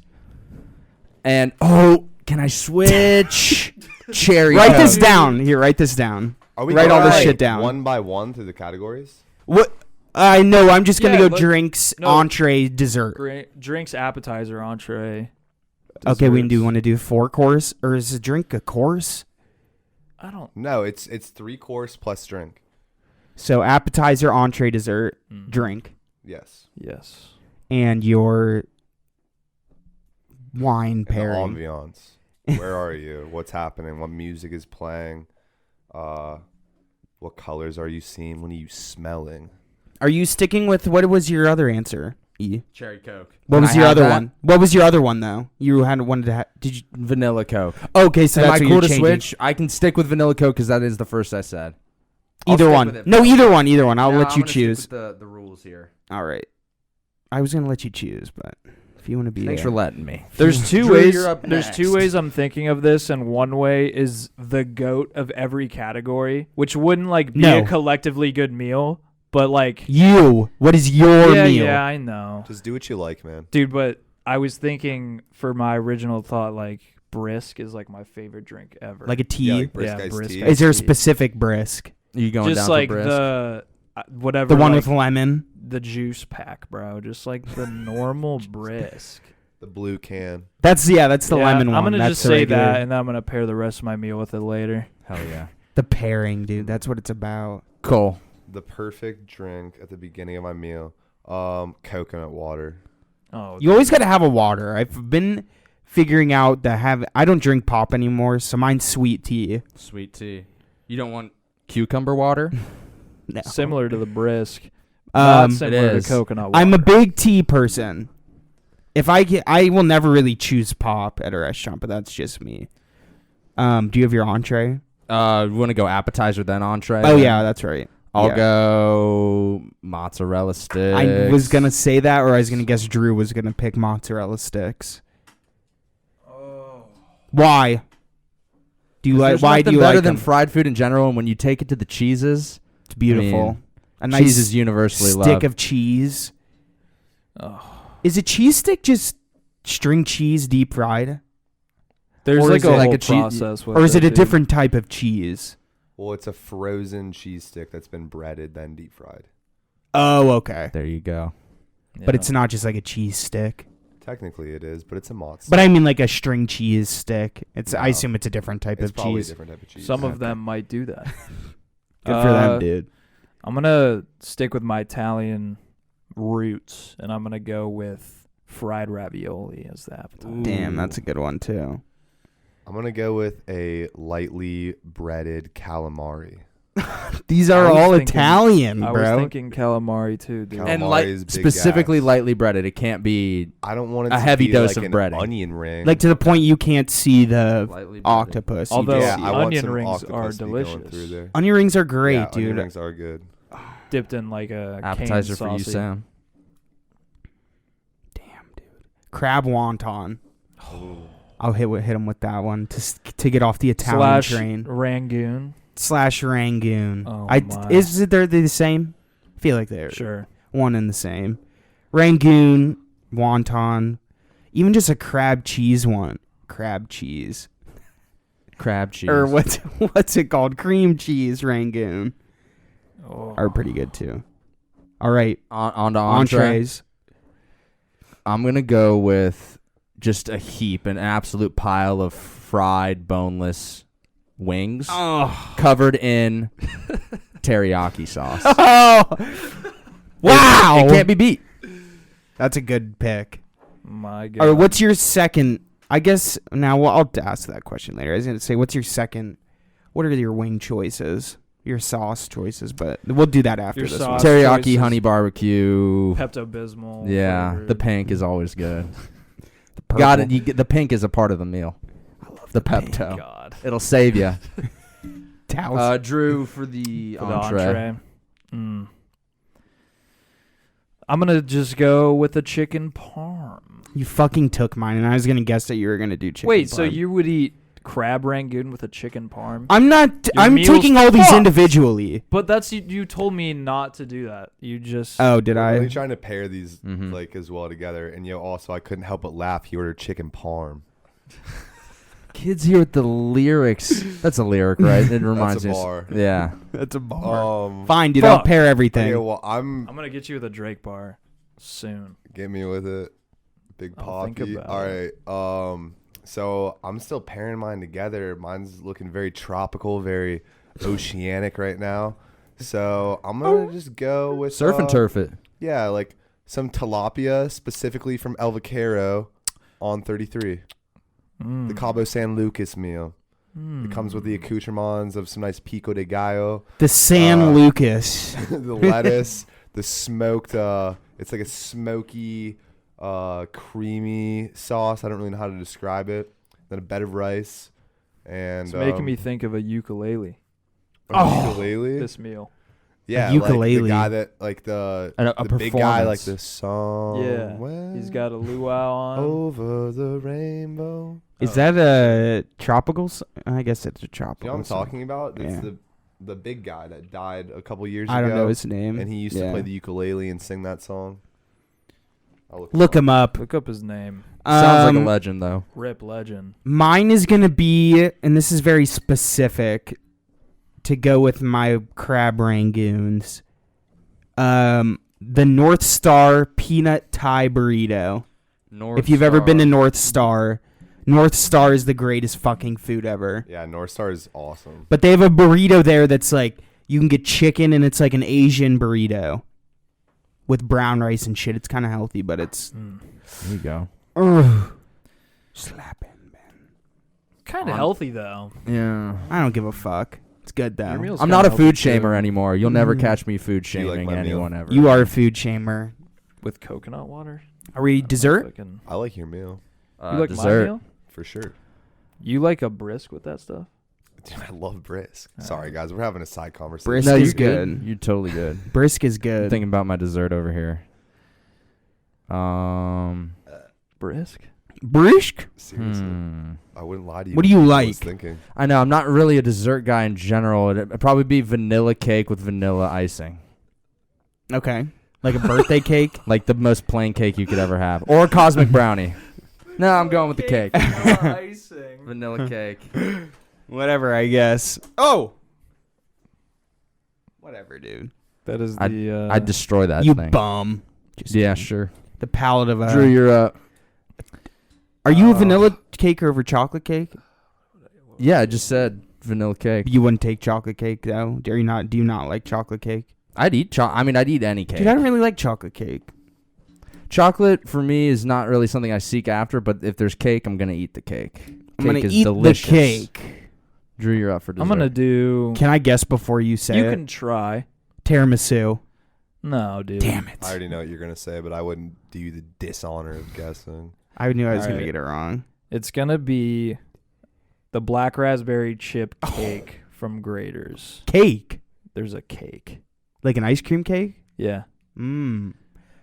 And can I switch? Cherry Write Coke. this down. Here, write this down. Are we Write all going, this like, shit down. one by one through the categories? What? I know. I'm just gonna Yeah, go but- drinks, no. entree, dessert. Drinks, appetizer, entree. Okay, we do desserts. want to do 4 course, or is a drink a course? I don't. No, it's 3 course plus drink. So appetizer, entree, dessert, Mm. drink, Yes. Yes. and your wine And the pairing. ambiance. Where are you? What's happening? What music is playing? What colors are you seeing? What are you smelling? Are you sticking with what was your other answer? E. Cherry Coke. What Can was I your have other that? one? What was your other one though? You had wanted to. Did you? Vanilla Coke. Okay, so Am that's I what cool you're to changing. switch? I can stick with Vanilla Coke because that is the first I said. I'll Either stick one. with it. No, either one. Either one. I'll No, let I'm you gonna stick choose. with the rules here. All right. I was gonna let you choose, but if you want to be, Thanks for letting me. There's two Drew, ways. you're up There's next. two ways I'm thinking of this, and one way is the goat of every category, which wouldn't like be No. a collectively good meal, but like You. What is your yeah, meal? yeah, I know, Just do what you like, man. dude. But I was thinking for my original thought, like brisk is like my favorite drink ever. Like a tea. Yeah, like brisk Yeah, iced brisk tea. iced Is there a tea. specific brisk? Are you going just down like for brisk? the whatever The one like, with lemon. the juice pack, bro. Just like the normal brisk. The blue can. That's the Yeah, lemon one. I'm gonna That's just the say regular. that, and then I'm gonna pair the rest of my meal with it later. Hell yeah. The pairing, dude. That's what it's about. Cool. The perfect drink at the beginning of my meal. Coconut water. Oh, You always gotta have a water. I've been figuring out that I don't drink pop anymore, so mine's sweet tea. Sweet tea. You don't want cucumber water? No. similar to the brisk. Not Um, similar It to is. coconut water. I'm a big tea person. If I will never really choose pop at a restaurant, but that's just me. Do you have your entree? You want to go appetizer then entree? Oh yeah, that's right. I'll Yeah. go mozzarella sticks. I was gonna say that, or I was gonna guess Drew was gonna pick mozzarella sticks. Why? Do you like? There's Why do nothing you better like than them? fried food in general? And when you take it to the cheeses, It's beautiful. I mean, A nice cheese is universally stick loved. of cheese. Oh. Is a cheese stick just string cheese deep fried, There's Or like is a it whole like a cheese- process with or is it a dude. different type of cheese? Well, it's a frozen cheese stick that's been breaded then deep fried. Oh, okay. There you go. But Yeah. it's not just like a cheese stick. Technically, it is, but it's a mozz. But I mean like a string cheese stick. I No. assume it's a different type it's of probably a cheese. different type of cheese. Some of Okay. them might do that. Good for them, dude. I'm gonna stick with my Italian roots, and I'm gonna go with fried ravioli as the appetizer. Damn, that's a good one too. I'm gonna go with a lightly breaded calamari. These I are was all thinking- Italian, I was bro. thinking calamari too, dude. And Calamari is big specifically gas. lightly breaded. It can't be I don't want it A to heavy be dose like of an breading. onion ring. Like to the point you can't see the lightly breaded. octopus. You Although- just yeah, see I want onion some rings octopus are to be going delicious. through there. onion rings are great, Yeah, dude. onion rings are good. Dipped in like a Appetizer canned for you, sausage. Sam. Damn, dude. Crab wonton. Ooh. I'll hit him with that one to get off the Italian Slash train. Rangoon. Slash Rangoon. Oh, I my. is it they're the same? I feel like they're Sure. one and the same. Rangoon, wonton, even just a crab cheese one. Crab cheese. Crab cheese. or what's it called? Cream cheese Rangoon are pretty good too. All right, On to entree. entrees. I'm going to go with just a heap, an absolute pile of fried boneless wings covered in teriyaki sauce. Oh, wow! It can't be beat. That's a good pick. My God. Or what's your second? I guess now. Well, I'll ask that question later. I was gonna say, what's your second? What are your wing choices? Your sauce choices, but we'll do that after Your this sauce one. Teriyaki, choices. honey barbecue. Pepto-Bismol. Yeah, flavored. the pink is always good. Purple. Got it. You get the pink is a part of the meal. I love the Thank Pepto. God. It'll save you. Towels. Drew for the For the entree. entree. I'm gonna just go with the chicken parm. You fucking took mine, and I was gonna guess that you were gonna do chicken. Wait, so parm. you would eat crab rangoon with a chicken parm? I'm not. Your I'm meal's taking all these fucked. individually. But that's you told me not to do that. You just Oh, did We're really I? trying to pair these Mhm. like as well together, and also I couldn't help but laugh. He ordered chicken parm. Kids here with the lyrics. That's a lyric, right? It reminds a me. bar. Yeah. That's a bar. Um, Fine, dude. fuck. I'll pair everything. okay, well, I'm I'm gonna get you with a Drake bar soon. get me with it, Big I'll think Poppy. about All right. So I'm still pairing mine together. Mine's looking very tropical, very oceanic right now. So I'm gonna just go with Surf and turf it. Yeah, like some tilapia, specifically from El Vaquero on 33. The Cabo San Lucas meal. It comes with the accoutrements of some nice pico de gallo, The San Lucas. the lettuce, the smoked. It's like a smoky, creamy sauce. I don't really know how to describe it. Then a bed of rice, and It's making me think of a ukulele. ukulele. This meal. Yeah, ukulele. like the guy that like the A big guy like performance. the song. Yeah, he's got a luau on. over the rainbow. Is that a tropical? I guess it's a You tropical. know what I'm song. talking about? It's Yeah. the big guy that died a couple years ago. I don't know his name. And he used to play the ukulele and sing that song. I'll Look him up. Look up his name. Sounds like a legend, though. Rip legend. Mine is gonna be, and this is very specific, to go with my crab rangoons. The North Star peanut Thai burrito. If you've ever been to North Star is the greatest fucking food ever. Yeah, North Star is awesome. But they have a burrito there that's like, you can get chicken and it's like an Asian burrito with brown rice and shit. It's kind of healthy, but it's There you go. slapping, man. Kind of healthy though. Yeah. I don't give a fuck. It's good though. Your meal's I'm kinda not a healthy, food too. shamer anymore. You'll never catch me food Do you like shaming my meal? anyone ever. You are a food shamer. With coconut water. Are we dessert? Fucking- I like your meal You like my dessert. meal? for sure. You like a brisk with that stuff? Dude, I love brisk. Sorry guys, we're having a side conversation. Brisk No, is you're good. good. You're totally good. Brisk is I'm good. thinking about my dessert over here. Brisk? Brisk? Seriously, I wouldn't lie to you. What do you I was like? thinking. I know I'm not really a dessert guy in general. It'd probably be vanilla cake with vanilla icing, Okay. Like a birthday cake? like the most plain cake you could ever have, or a cosmic brownie. No, I'm going with the cake. icing. Vanilla cake. Whatever, I guess. Oh! Whatever, dude. That is I'd- the. I'd destroy that You thing. bum. Just Yeah, kidding. sure. The palate of a... Drew, you're up. Are you a vanilla cake over chocolate cake? Yeah, I just said vanilla cake. You wouldn't take chocolate cake, though? Do you not like chocolate cake? I'd eat I'd eat any cake. Dude, I don't really like chocolate cake. Chocolate for me is not really something I seek after, but if there's cake, I'm gonna eat the cake. I'm going Cake to is eat delicious. the cake. Drew, you're up for dessert. I'm gonna do. Can I guess before you say You it? can try. Tiramisu. No, dude. Damn it. I already know what you're gonna say, but I wouldn't do you the dishonor of guessing. I knew I was going to Alright. get it wrong. It's gonna be the black raspberry chip cake from Grader's. Cake. There's a cake. Like an ice cream cake? Yeah. Mmm.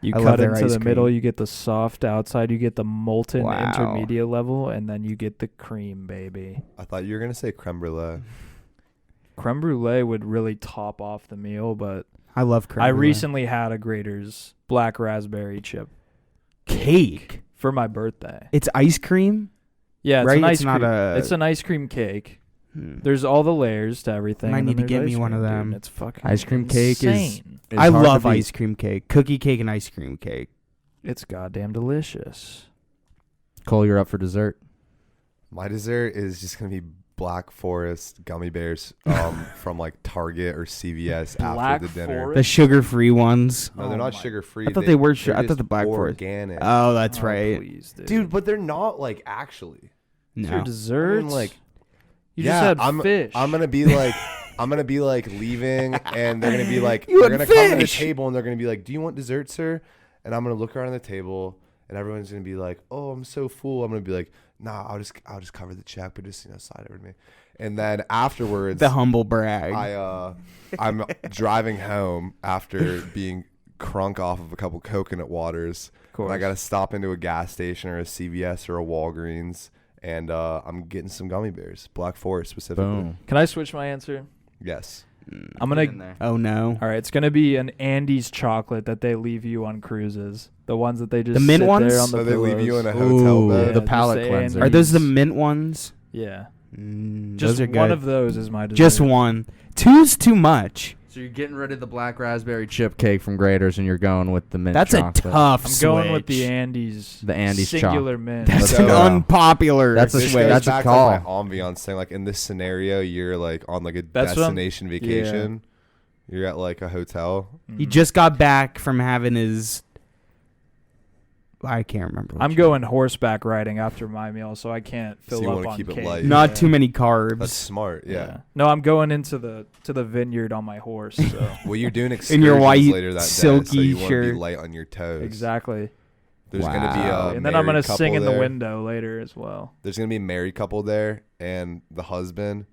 You I love cut their into ice the middle, cream. you get the soft outside, you get the molten Wow. intermediate level, and then you get the cream, baby. I thought you were gonna say creme brulee. Creme brulee would really top off the meal, but I love creme I brulee. recently had a Grader's black raspberry chip Cake. for my birthday. It's ice cream? Yeah, it's Right? an ice It's not cream. a- It's an ice cream cake. There's all the layers to everything. Might and need then to get there's me ice one cream, of dude, them. and it's fucking Ice cream cake is insane. I hard to love beat. ice cream cake. Cookie cake and ice cream cake. It's goddamn delicious. Cole, you're up for dessert. My dessert is just gonna be Black Forest gummy bears from like Target or CVS Black after the dinner. Forest? The sugar-free ones. No, they're Oh not my- sugar free. I thought they were they're I thought just the Black Forest. organic. Oh, that's Oh, right. please, Dude, but they're not like actually. It's your No. dessert. I mean, like, you yeah, just had fish. I'm gonna be like leaving, and they're gonna be like, You they're had gonna come to the fish! table, and they're gonna be like, "Do you want dessert, sir?" And I'm gonna look around the table, and everyone's gonna be like, "Oh, I'm so full." I'm gonna be like, "Nah, I'll just cover the check, but just slide over to me." And then afterwards, The humble brag. I'm driving home after being crunk off of a couple coconut waters. Of course. And I got to stop into a gas station or a CVS or a Walgreens, and I'm getting some gummy bears, Black Forest specifically. Boom. Can I switch my answer? Yes. I'm gonna. Oh no. All right, it's gonna be an Andes chocolate that they leave you on cruises. The ones that they just The mint sit ones? there on the So they leave you in a pillows. hotel Ooh, bed. Yeah, the just palate the cleanser. Are those the Andes. mint ones? Yeah, Those just are one good. of those is my dessert. Just one. Two's too much. So you're getting rid of the black raspberry chip cake from Grater's, and you're going with the mint That's chocolate. a tough I'm going with switch. the Andes. The Andes singular mint. That's So, an unpopular That's a This switch. goes That's a back call. to like my ambiance thing. Like in this scenario, you're like on like a That's what I'm- destination vacation. You're at like a hotel. He Mhm. just got back from having his. I can't remember. I'm which going horseback riding after my meal, so I can't So fill you up wanna on keep it cake. light. one. Not Yeah. too many carbs. That's smart. Yeah. No, I'm going into the vineyard on my horse. So Well, you're doing In excursions your white, later that day, so silky you want to shirt. be light on your toes. exactly. There's gonna be Wow. a And then I'm gonna married couple sing in the there. window later as well. There's gonna be a married couple there, and the husband,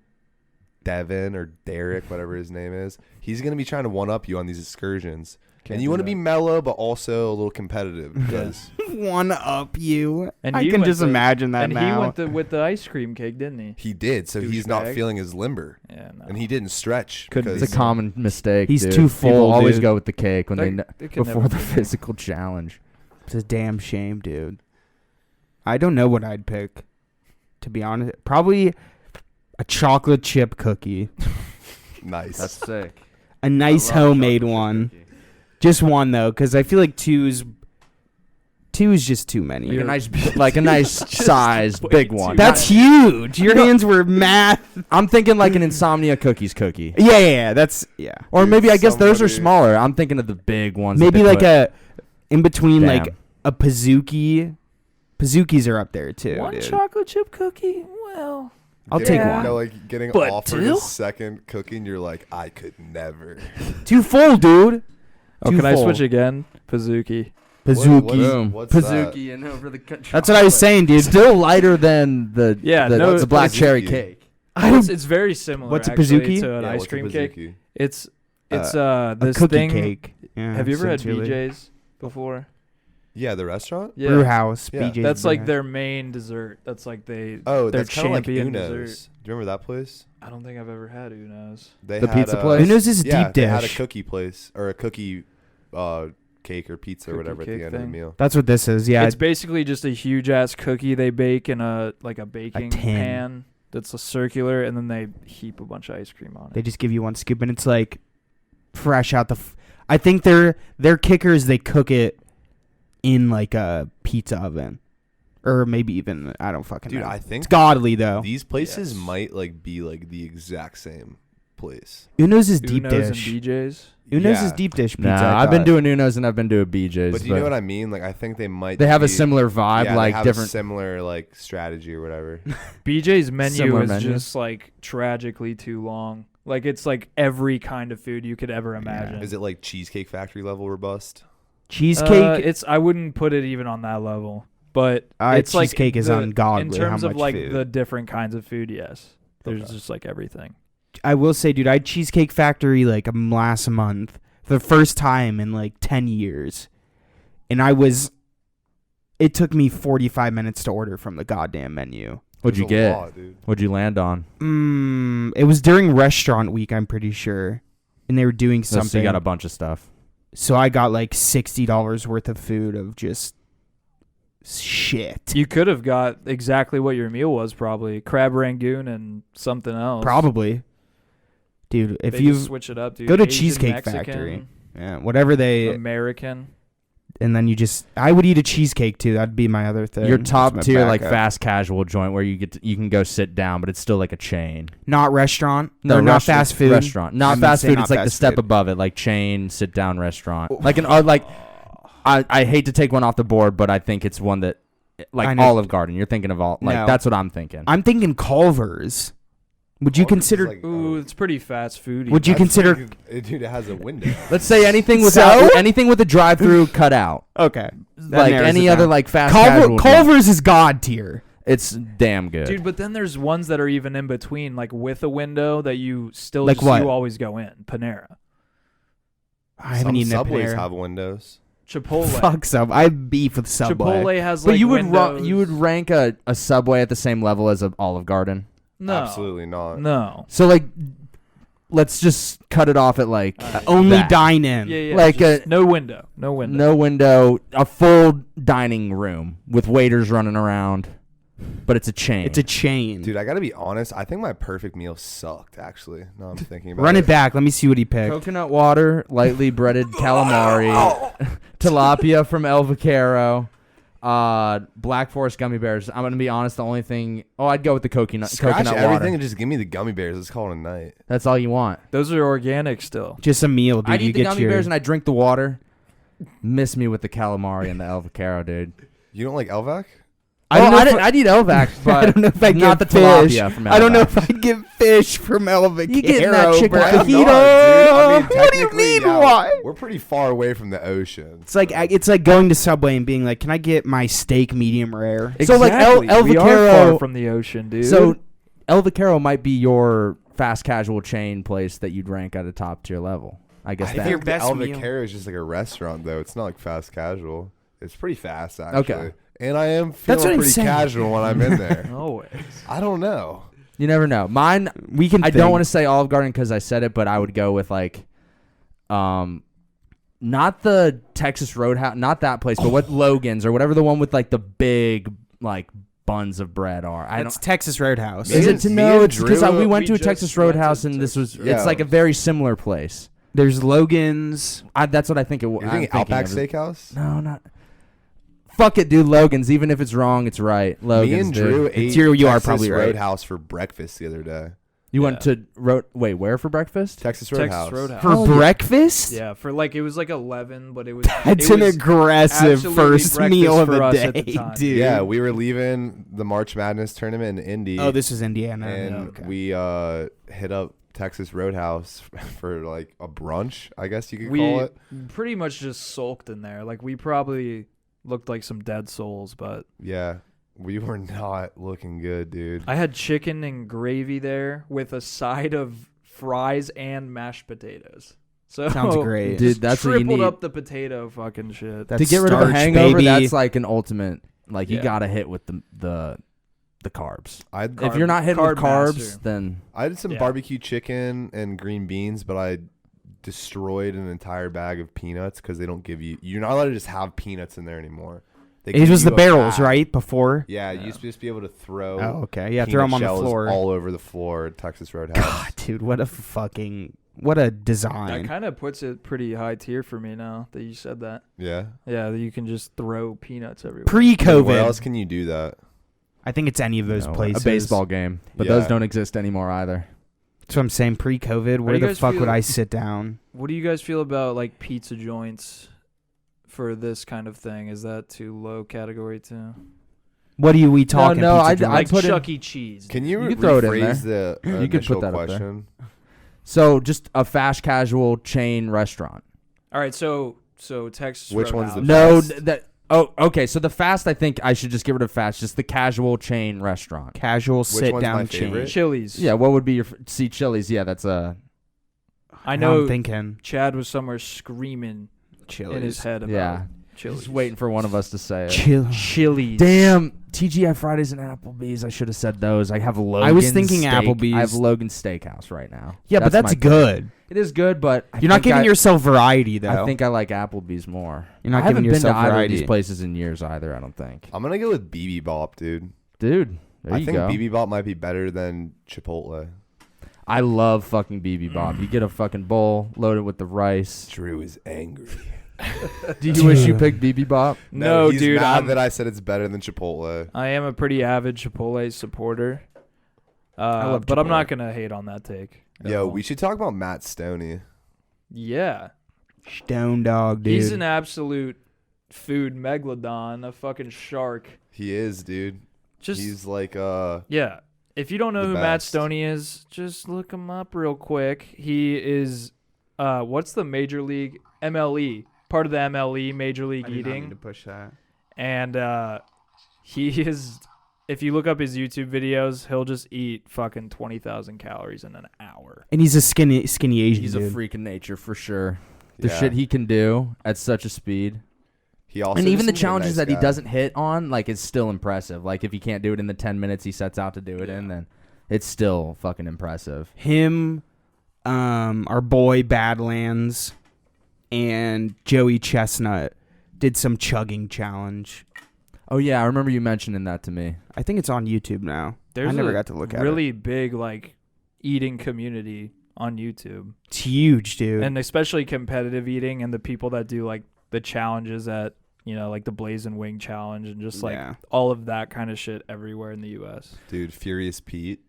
Devin or Derek, whatever his name is, he's gonna be trying to one up you on these excursions. Can't and you do want to that. be mellow, but also a little competitive because One up you. And I he can went just the- imagine that And now. he went with the ice cream cake, didn't he? he did, so he's not Douchebag. feeling as limber, Yeah, no. and he didn't stretch. Couldn't because It's a common mistake. He's dude. too People full, always dude. go with the cake when That- it could before never the be me. physical challenge. It's a damn shame, dude. I don't know what I'd pick. To be honest, probably a chocolate chip cookie. nice. That's sick. A nice homemade one. Just one though, because I feel like two is just too many. Like a nice, like a nice size, way big too one. That's huge. Your hands were math. I'm thinking like an insomnia cookies cookie. Yeah. That's Or Dude, maybe I guess those are somebody- smaller. I'm thinking of the big ones. that Maybe they like put- a in between, like Damn. a Pizookie. Pizookies are up there too. One dude. chocolate chip cookie? Well, I'll Getting- take Yeah. one. No, like getting But offered two? a second cookie, and you're like, I could never. Too full, dude. oh, Too can I full. switch again? Pizookie. Pizookie. Boom. What's that? Pizookie and over the. That's what I was saying, dude. Still lighter than the no, the black Pizookie. cherry cake. It's very similar. What's a actually, Pizookie? to an Yeah, ice what's a cream cake? Pizookie? It's A this cookie thing. cake. Yeah, Have you ever had essentially. BJ's before? Yeah, the restaurant. Yeah, Brew house. Yeah. BJ's that's Brew like House. their main dessert. That's like Oh, their that's kind of like champion Uno's. dessert. Do you remember that place? I don't think I've ever had Uno's. They The had pizza a- place? Uno's is a yeah, deep they had a dish. cookie place or a cookie cake or pizza or Cookie whatever at cake the end of the thing. meal. That's what this is. Yeah. It's basically just a huge ass cookie they bake in a baking tin. pan that's a circular, and then they heap a bunch of ice cream on They it. just give you one scoop, and it's like fresh out the. I think their kicker is they cook it in like a pizza oven, or maybe even I don't fucking Dude, know. I think It's godly though. these places Yes. might like be like the exact same place. Uno's is deep Uno's dish. and BJ's. Uno's Yeah. is deep dish pizza. Nah, I I've been thought. doing Uno's and I've been to a BJ's. But do you know what I mean? Like I think they might. They have a be- similar vibe, yeah, like they have different. a similar like strategy or whatever. BJ's menu Similar is menu. just like tragically too long. Like it's like every kind of food you could ever imagine. Is it like Cheesecake Factory level robust? Cheesecake. It's I wouldn't put it even on that level, but It's it's like cheesecake is the- ungodly. in how terms of much like food. the different kinds of food. Yes, there's Okay. just like everything. I will say, dude, I had Cheesecake Factory like last month for the first time in like 10 years. And it took me 45 minutes to order from the goddamn menu. What'd you There's a get? lot, dude. What'd you land on? It was during restaurant week, I'm pretty sure. And they were doing So something. you got a bunch of stuff. So I got like $60 worth of food of just shit. You could have got exactly what your meal was, probably crab rangoon and something else. Probably, dude. If They you just switch it up, dude. go to Asian, Cheesecake Mexican, Factory, yeah, whatever they, American. and then I would eat a cheesecake too. That'd be my other thing. Your That's top my tier like backup. fast casual joint where you can go sit down, but it's still like a chain. Not restaurant. No, No, not restaurant- fast food. Restaurant, not I meant fast say food. not It's like the fast step food. above it, like chain sit down restaurant. Like I hate to take one off the board, but I think it's one that I like know. Olive Garden. You're thinking of all like No. that's what I'm thinking. I'm thinking Culver's. Would you Culver's is consider? like- Ooh, it's pretty fast foody. Would you consider? Dude, it has a window. Let's say anything with So? anything with a drive-through cut out, Okay, like any other like fast casual. joint. Culver's is god tier. It's damn good. Dude, but then there's ones that are even in between, like with a window that you still Like just, what? you always go in. Panera, I haven't Some eaten at Subways Panera. have windows. Chipotle. Fuck Sub. I have beef with Subway. Chipotle has but like you would windows. you would rank a Subway at the same level as a Olive Garden. no, Absolutely not. no. So like, let's just cut it off at like Only that. dine in. Yeah, Like just a- no window, no window. No window, a full dining room with waiters running around, but it's a chain. It's a chain. Dude, I gotta be honest. I think my perfect meal sucked. Actually, now I'm thinking about Run it back. Let me see what he picked. coconut water, lightly breaded calamari, tilapia from El Vaquero, Black Forest gummy bears. I'm gonna be honest. The only thing, I'd go with the coconut Scratch everything water. and just give me the gummy bears. Let's call it a night. That's all you want. Those are organic still. Just a meal, dude. I'd You eat the get gummy your bears and I drink the water. Miss me with the calamari and the El Vaquero, dude. You don't like Elvac? I don't know if I'd eat Elvac, but I don't know if I not the get fish. tilapia from Elvac. I don't know if I'd get fish from El Vaquero. You getting that chicken bro. fajita? Why not, dude? I mean, What do you technically, mean, yeah, why? We're pretty far away from the ocean. It's like going to Subway and being like, "Can I get my steak medium rare?" So, like, El We are Vaquero- far from the ocean, dude. So El Vaquero might be your fast casual chain place that you'd rank at a top tier level. I guess I that. your think best the meal- Elvaquero is just like a restaurant, though. It's not like fast casual. It's pretty fast, actually. Okay. And I am That's what feeling I'm pretty saying. casual when I'm in there. always. I don't know. You never know. Mine, We can. I don't want to say Olive Garden because I said it, but I would go with like, not the Texas Roadhouse, not that place, but what Logan's or whatever the one with like the big like buns of bread are. I It's don't. Texas Roadhouse. Me Is and- it to me know? and It's because Drew- we went we to a just Texas went to Roadhouse and this was. Texas Yeah. It's like a very similar place. There's Logan's. That's what I think it was. You're thinking Outback Steakhouse? No, not. Fuck it, dude. Logan's. Even if it's wrong, it's right. Logan's. Me and dude. Drew It's ate you are Texas probably right. Roadhouse for breakfast the other day. You went to wait, where for breakfast? Texas Roadhouse. Texas Roadhouse. For breakfast? Yeah, for like it was like 11, but it was. That's it an was aggressive absolutely first breakfast meal of for the us at day, the time. dude. Yeah, we were leaving the March Madness tournament in Indy. Oh, this is Indiana. and Yeah, okay. we hit up Texas Roadhouse for like a brunch, I guess you could we call it. pretty much just sulked in there. Like we probably looked like some dead souls, but Yeah, we were not looking good, dude. I had chicken and gravy there with a side of fries and mashed potatoes. So Sounds great. Dude, that's what you tripled need. up the potato fucking shit. That's To get rid of a starch, hangover, baby. that's like an ultimate. Like you Yeah. gotta hit with the carbs. I'd If you're not hitting with carb carbs, master. then I did some Yeah. barbecue chicken and green beans, but I destroyed an entire bag of peanuts because they don't give you. You're not allowed to just have peanuts in there anymore. They It give was you the a barrels, bag. right? Before. Yeah, you used to just be able to throw. Oh, okay. Yeah, peanut throw them on the shells floor. all over the floor at Texas Roadhouse. God, dude, what a That design. kind of puts it pretty high tier for me now that you said that. Yeah. Yeah, that you can just throw peanuts everywhere. Where Pre-COVID, else can you do that? I think it's any of those you know, places. a baseball game. But Yeah. those don't exist anymore either. That's what I'm saying. Pre-COVID, do where you the guys fuck would feel- I sit down? What do you guys feel about like pizza joints for this kind of thing? Is that too low category too? What are we talking? no, pizza I'd joint? Like put in- Chuck E. Cheese. Can you, You could throw it in rephrase the You could initial put that up there. question? So just a fast casual chain restaurant. All right, so Texas. Which one's the Roadhouse. No, that. Oh, okay. So the fast, I think I should just get rid of fast. Just the casual chain restaurant. Casual one's sit my down favorite? chain. Chili's. Yeah. What would be your Chili's? Yeah, that's I Now know I'm thinking Chad was somewhere screaming in his Chili's. head about yeah. Chili's. Just waiting for one of us to say it. Chill. Chili's. Damn, TGI Fridays and Applebee's. I should have said those. I have Logan. I was thinking Steak. Applebee's. I have Logan Steakhouse right now. Yeah, but that's my pick. good. It is good, but You're not giving yourself variety, though. I think I like Applebee's more. You're not I haven't giving been to yourself either of variety. these places in years either. I don't think. I'm gonna go with BB Bop, dude. Dude, there I you think go. BB Bop might be better than Chipotle. I love fucking BB Bob. You get a fucking bowl loaded with the rice. Drew is angry. Do you wish you picked BB Bob? No, he's dude. mad that I said it's better than Chipotle. I am a pretty avid Chipotle supporter. love But I'm Chipotle. not gonna hate on that take. at Yo, all. we should talk about Matt Stoney. Yeah. Stone dog, dude. He's an absolute food megalodon, a fucking shark. He is, dude. Just He's like yeah. If you don't know the who Matt best. Stoney is, just look him up real quick. He is what's the Major League MLE? Part of the MLE, Major League I did not mean Eating. to push that. And he is, if you look up his YouTube videos, he'll just eat fucking 20,000 calories in an hour. And he's a skinny Asian He's dude. a freak of nature for sure. The Yeah. shit he can do at such a speed. he also And even just the seems like a challenges nice that he guy. doesn't hit on, like, is still impressive. Like, if he can't do it in the 10 minutes he sets out to do it in, then it's still fucking impressive. Him, our boy Badlands, and Joey Chestnut did some chugging challenge. Oh, yeah, I remember you mentioning that to me. I think it's on YouTube now. There's I never a got to look at it. really big like eating community on YouTube. It's huge, dude. And especially competitive eating and the people that do like the challenges at, like the Blazing Wing challenge and just like Yeah. all of that kind of shit everywhere in the US. Dude, Furious Pete.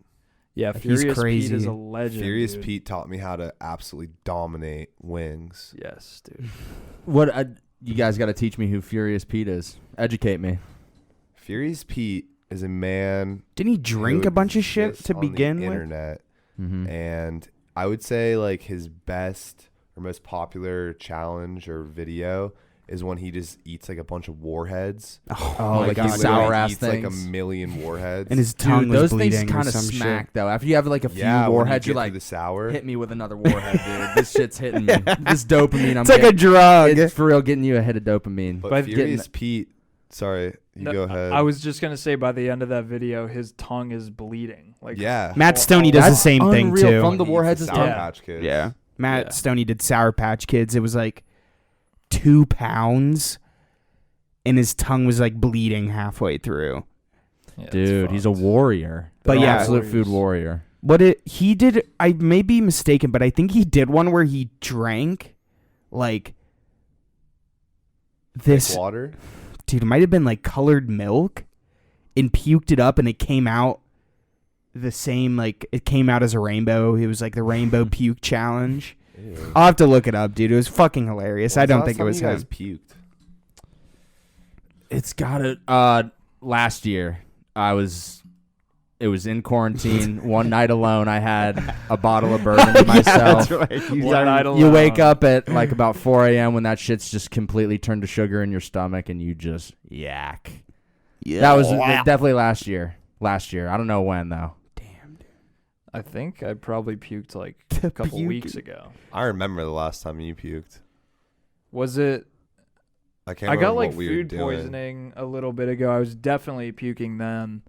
Yeah, He's Furious Pete crazy. is a legend. Furious dude. Pete taught me how to absolutely dominate wings. Yes, dude. What you guys got to teach me who Furious Pete is. Educate me. Furious Pete is a man Didn't he drink who a bunch of shit exists to on the begin with? internet, Mm-hmm. and I would say like his best or most popular challenge or video is when he just eats like a bunch of warheads. Oh, Oh, my like god, these he dude. sour literally ass eats like a things. million warheads. And his tongue Dude, was those bleeding things or kind of some smack, shit. though. After you have like a few yeah, warheads, when you you're get like, through the sour. hit me with another warhead, dude. This shit's hitting me. This dopamine, I'm It's like a getting. drug. It's for real getting you a hit of dopamine. But By Furious Pete, sorry, you No, go ahead. I was just gonna say by the end of that video, his tongue is bleeding. Like yeah. Matt Stoney does the That's same thing unreal. too. From the When he eats warheads is Sour Yeah. Patch Kids. Yeah. Matt Yeah. Stoney did Sour Patch Kids. It was like 2 pounds, and his tongue was like bleeding halfway through. Yeah, it's Dude, he's a fucked. warrior. But An yeah. absolute food Warriors. warrior. He did, I may be mistaken, but I think he did one where he drank like this. Water. Dude, it might have been like colored milk and puked it up, and it came out the same, like it came out as a rainbow. It was like the rainbow puke challenge. Ew. I'll have to look it up, dude. It was fucking hilarious. I When don't the think it last was time you him. guys puked. It's got it. Last year, it was in quarantine. One night alone, I had a bottle of bourbon to myself. Yeah, that's right. One night You alone. wake up at like about 4 a.m. when that shit's just completely turned to sugar in your stomach and you just yak. Yeah. That was definitely last year. I don't know when though. I think I probably puked like a couple puke. weeks ago. I remember the last time you puked. Was it? I can't I got remember like what we were food doing. poisoning a little bit ago. I was definitely puking then.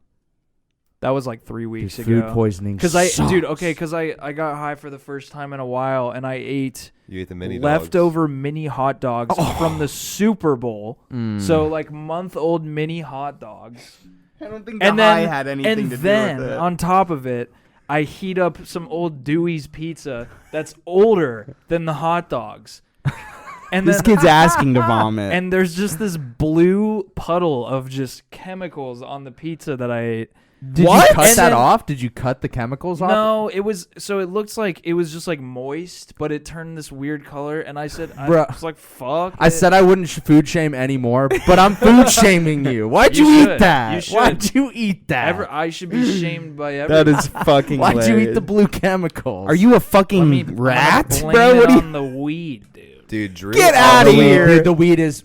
That was like 3 weeks Dude, ago. food poisoning. Because sucks. I got high for the first time in a while, and I ate You ate the mini leftover mini hot dogs Oh. from the Super Bowl. Mm. So like month-old mini hot dogs. I don't think And then, had on top of it, I heat up some old Dewey's pizza that's older than the hot dogs. And This then, kid's asking to vomit. and there's just this blue puddle of just chemicals on the pizza that I ate. Did What? you cut And that then- off? Did you cut the chemicals off? No, it was so it looks like it was just like moist, but it turned this weird color. And I said, I Bruh. was like, "Fuck!" I it. said I wouldn't food shame anymore, but I'm food shaming you. Why'd you, You eat should. that? You should. Why'd you eat that? I should be shamed by everyone. that is fucking Why'd you eat hilarious. the blue chemicals? Are you a Let fucking me- I'm gonna rat, blame bro? it What do you? on the weed, dude? Dude, Drew. Get also- outta The weed- here. Dude, the weed is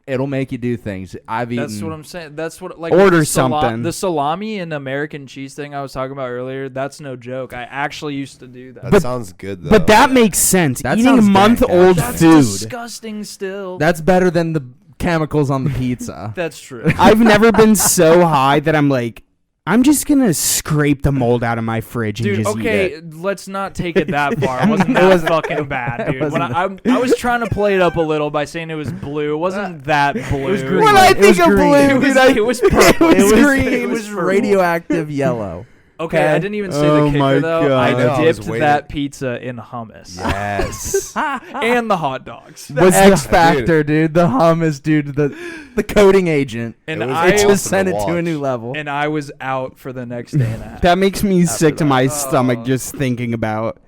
it'll make you do things. I've eaten. That's what I'm saying. That's what like Order the something. The salami and American cheese thing I was talking about earlier. That's no joke. I actually used to do that. That But- sounds good though. But that makes sense. That Eating sounds dank, month-old actually. That's food. disgusting. Still, That's better than the chemicals on the pizza. That's true. I've never been so high that I'm like, I'm just gonna scrape the mold out of my fridge and Dude, just eat okay, it. let's not take it that far. It wasn't that fucking bad, dude. When I was trying to play it up a little by saying it was blue. It wasn't that blue. It was green. When I It was think of green. blue, It was purple. It was green. It was radioactive yellow. Okay, I didn't even say Oh the my kicker though. God. I know, I I was dipped waiting. that pizza in hummus Yes. and the hot dogs. Was the- X Factor, dude. The hummus, dude. The coating agent. And It was I awesome Just to sent it to a watch. new level. and I was out for the next day and a half. That makes me sick to that. my stomach just thinking about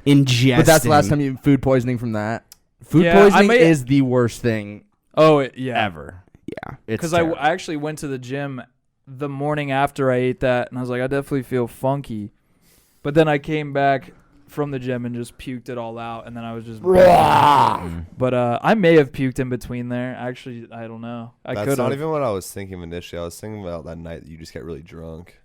ingesting. But that's the last time you food poisoning from that. Food Yeah, I poisoning may- is the worst thing Yeah. ever. Yeah. It's Because terrible. I actually went to the gym the morning after I ate that, and I was like, I definitely feel funky. But then I came back from the gym and just puked it all out, and then I was just. But I may have puked in between there. Actually, I don't know. I That's could not have. even what I was thinking of initially. I was thinking about that night that you just get really drunk.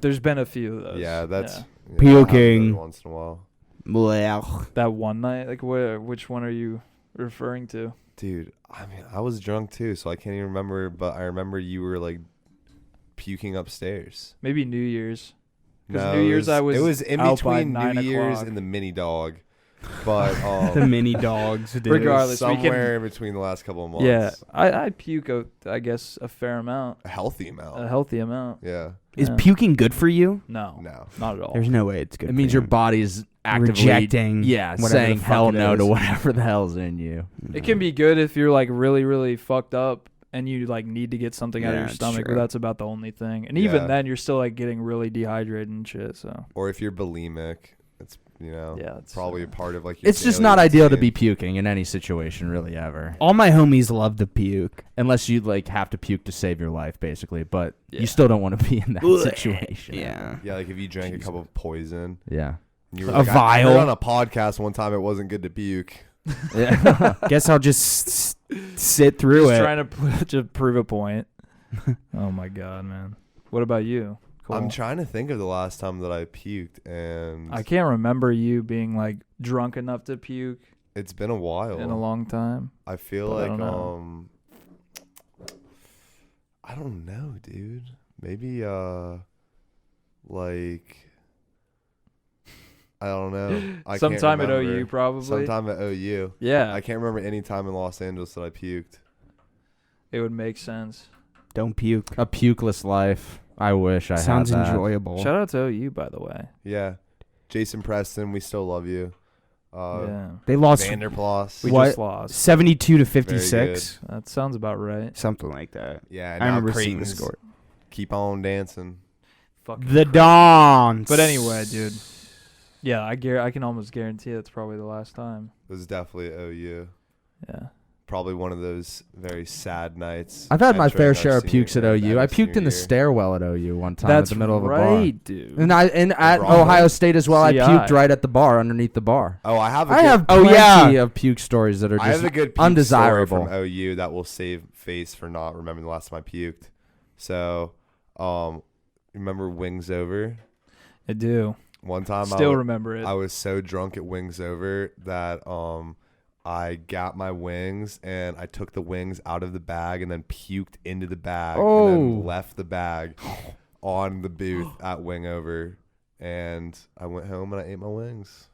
There's been a few of those. Yeah, that's yeah. yeah, that happens Puking. every once in a while. Well, That one night. Like, which one are you referring to? Dude, I mean, I was drunk too, so I can't even remember. But I remember you were like puking upstairs. Maybe New Year's. 'Cause No, New Year's I was It was in out by between 9 New Year's o'clock. and the mini dog, but the mini dogs, dude. Regardless, we can- somewhere in between the last couple of months. Yeah, I puke I guess a fair amount, a healthy amount. a healthy amount. Yeah, Is Yeah. puking good for you? No, no. not at all. There's no way it's good. It means for your you. body's actively Rejecting whatever saying the fuck hell it no to is. whatever the hell's in you. It can be good if you're like really, really fucked up and you like need to get something out of Yeah, your it's stomach, true. but that's about the only thing. And Yeah. even then, you're still like getting really dehydrated and shit. So Or if you're bulimic, it's yeah, it's probably a part of like. Your It's just daily not ideal to routine. be puking in any situation, really, ever. All my homies love to puke. Unless you like have to puke to save your life, basically. But Yeah. you still don't want to be in that Blech. situation. Yeah. Yeah, like if you drank a cup of poison, Yeah. and you were A like, I heard vial. on a podcast one time it wasn't good to puke. Yeah. Guess I'll just sit through just it. trying to prove a point. Oh my god, man! What about you? Cole? I'm trying to think of the last time that I puked, and I can't remember you being like drunk enough to puke it's been a while. in a long time. I feel but I like don't know. I don't know, dude. Maybe like I don't know. I can't Sometime at remember. OU, probably. Sometime at OU. Yeah, I can't remember any time in Los Angeles that I puked. it would make sense. Don't puke. A pukeless life. I wish I Sounds had that. enjoyable. Shout out to OU, by the way. Yeah. Jason Preston, we still love you. Yeah, They lost Vanderplas. we What? just lost. 72 to 56. That sounds about right. Something like that. Yeah, I now remember seeing the Creighton's score. keep on dancing. Fucking The crazy. Dons. But anyway, dude. Yeah, I can almost guarantee that's probably the last time. It was definitely OU. Yeah. Probably one of those very sad nights. I've had my entering fair our share of senior- pukes at or OU. I our puked senior in the year. stairwell at OU one time That's at the middle of a bar. right, dude. And at wrong Ohio with- State as well, I CI. puked right at the bar, underneath the bar. Oh, I have. I have Oh, plenty yeah. of puke stories that are I have just a good puke undesirable. story from OU that will save face for not remembering the last time I puked. So, remember Wings Over? I do. One time, Still remember it. I was so drunk at Wings Over that I got my wings and I took the wings out of the bag and then puked into the bag and Oh. then left the bag on the booth at Wing Over, and I went home and I ate my wings.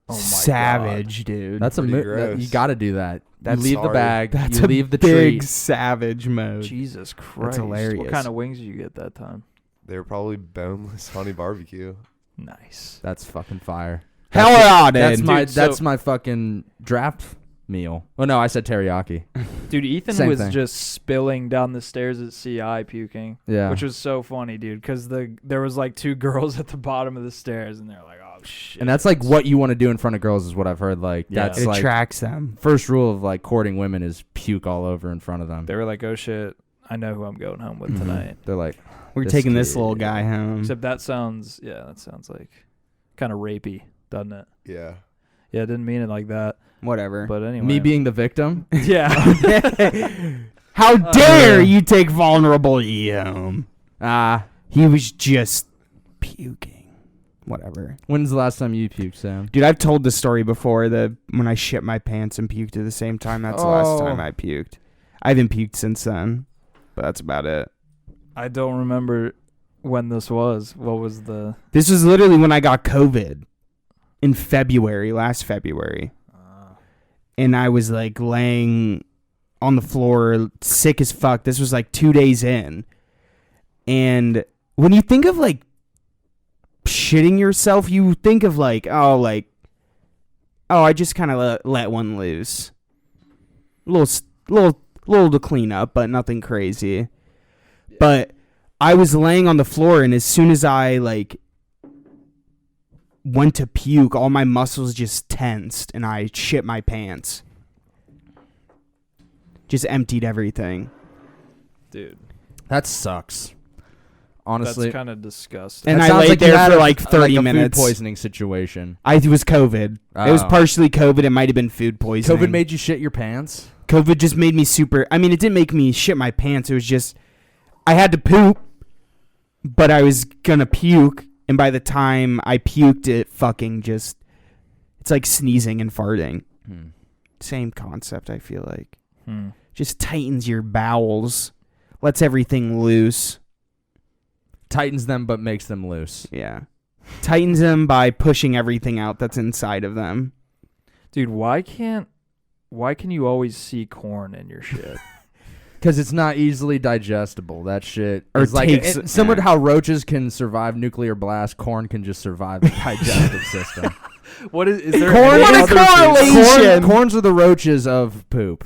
Oh my Savage, dude. That's Pretty you gross. got to do that. That's You leave the sorry. bag. That's you a leave the big treat. savage mode. Jesus Christ. hilarious. What kind of wings did you get that time? They were probably boneless honey barbecue. Nice. That's fucking fire. Hell yeah, dude. That's my Dude, so- that's my fucking draft meal. Oh no, I said teriyaki. Dude, Ethan Same was thing. just spilling down the stairs at CI puking, Yeah. which was so funny, dude, because there was like two girls at the bottom of the stairs, and they're like, oh, shit. And that's like what you want to do in front of girls is what I've heard. Like Yeah. that's It like attracts them. first rule of like courting women is puke all over in front of them. They were like, oh, shit, I know who I'm going home with Mhm. tonight. They're like, We're This taking this kid. little guy home. Except that sounds like kind of rapey, doesn't it? Yeah. Yeah, I didn't mean it like that. Whatever. But anyway. me being the victim. Yeah. How dare you take vulnerable home? He was just puking. Whatever. When's the last time you puked, Sam? Dude, I've told this story before. When I shit my pants and puked at the same time. That's the last Oh. time I puked. I haven't puked since then, but that's about it. I don't remember when this was. What was the? This was literally when I got COVID in last February. And I was like laying on the floor, sick as fuck. This was like 2 days in. And when you think of like shitting yourself, you think of like, oh, I just kind of let one loose. Little to clean up, but nothing crazy. Yeah. But I was laying on the floor, and as soon as I like went to puke, all my muscles just tensed, and I shit my pants. Just emptied everything. Dude, That sucks. Honestly. that's kind of disgusting. And That I sounds laid like you there had for a- like 30 like a minutes. Food poisoning situation. It was COVID. It was Oh. partially COVID. It might have been food poisoning. COVID made you shit your pants? COVID just made me super. I mean, it didn't make me shit my pants. It was just I had to poop, but I was gonna puke, and by the time I puked, it fucking just. It's like sneezing and farting. Same concept. I feel like just tightens your bowels, lets everything loose. Tightens them but makes them loose. Yeah, tightens them by pushing everything out that's inside of them. Dude, why can you always see corn in your shit? Because it's not easily digestible. That shit Or is like takes- similar to how roaches can survive nuclear blast. Corn can just survive the digestive system. What is there? Corn, any What a other food? correlation! Corns are the roaches of poop.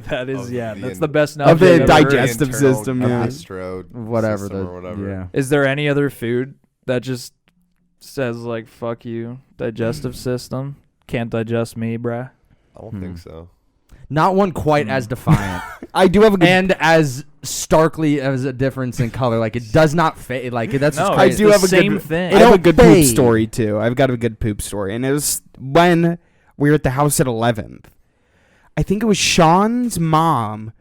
That is, Of yeah, the that's in- the best Of the knowledge I've ever heard. digestive Internal system, yeah. gastro Whatever system or whatever. Yeah. Is there any other food that just says like "fuck you" digestive system? Can't digest me, bruh. I don't think so. Not one quite as defiant I do have a good. and as starkly as a difference in color. Like it does not fade. Like that's No, just I it's do the have a same good. thing. I have a don't good poop fade. story too. I've got a good poop story, and it was when we were at the house at 11th. I think it was Sean's mom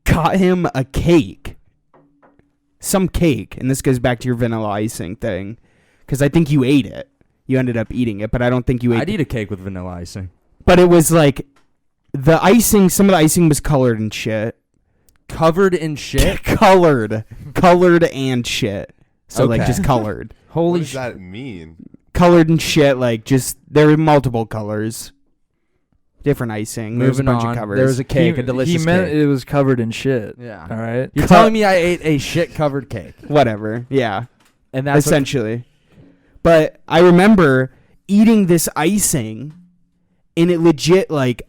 got him a cake, some cake, and this goes back to your vanilla icing thing, because I think you ate it. You ended up eating it, but I don't think you ate. I'd eat a cake with vanilla icing. But it was like the icing. Some of the icing was colored and shit. Covered in shit. colored and shit. So like Okay. just colored. What Holy does shit. that mean? Colored and shit, like just there were multiple colors, different icing. There was a Moving bunch on. of covers. There was a cake, a He delicious meant cake. it was covered in shit. Yeah. All right. You're telling me I ate a shit covered cake, whatever. Yeah, and that's essentially. But I remember eating this icing, and it legit like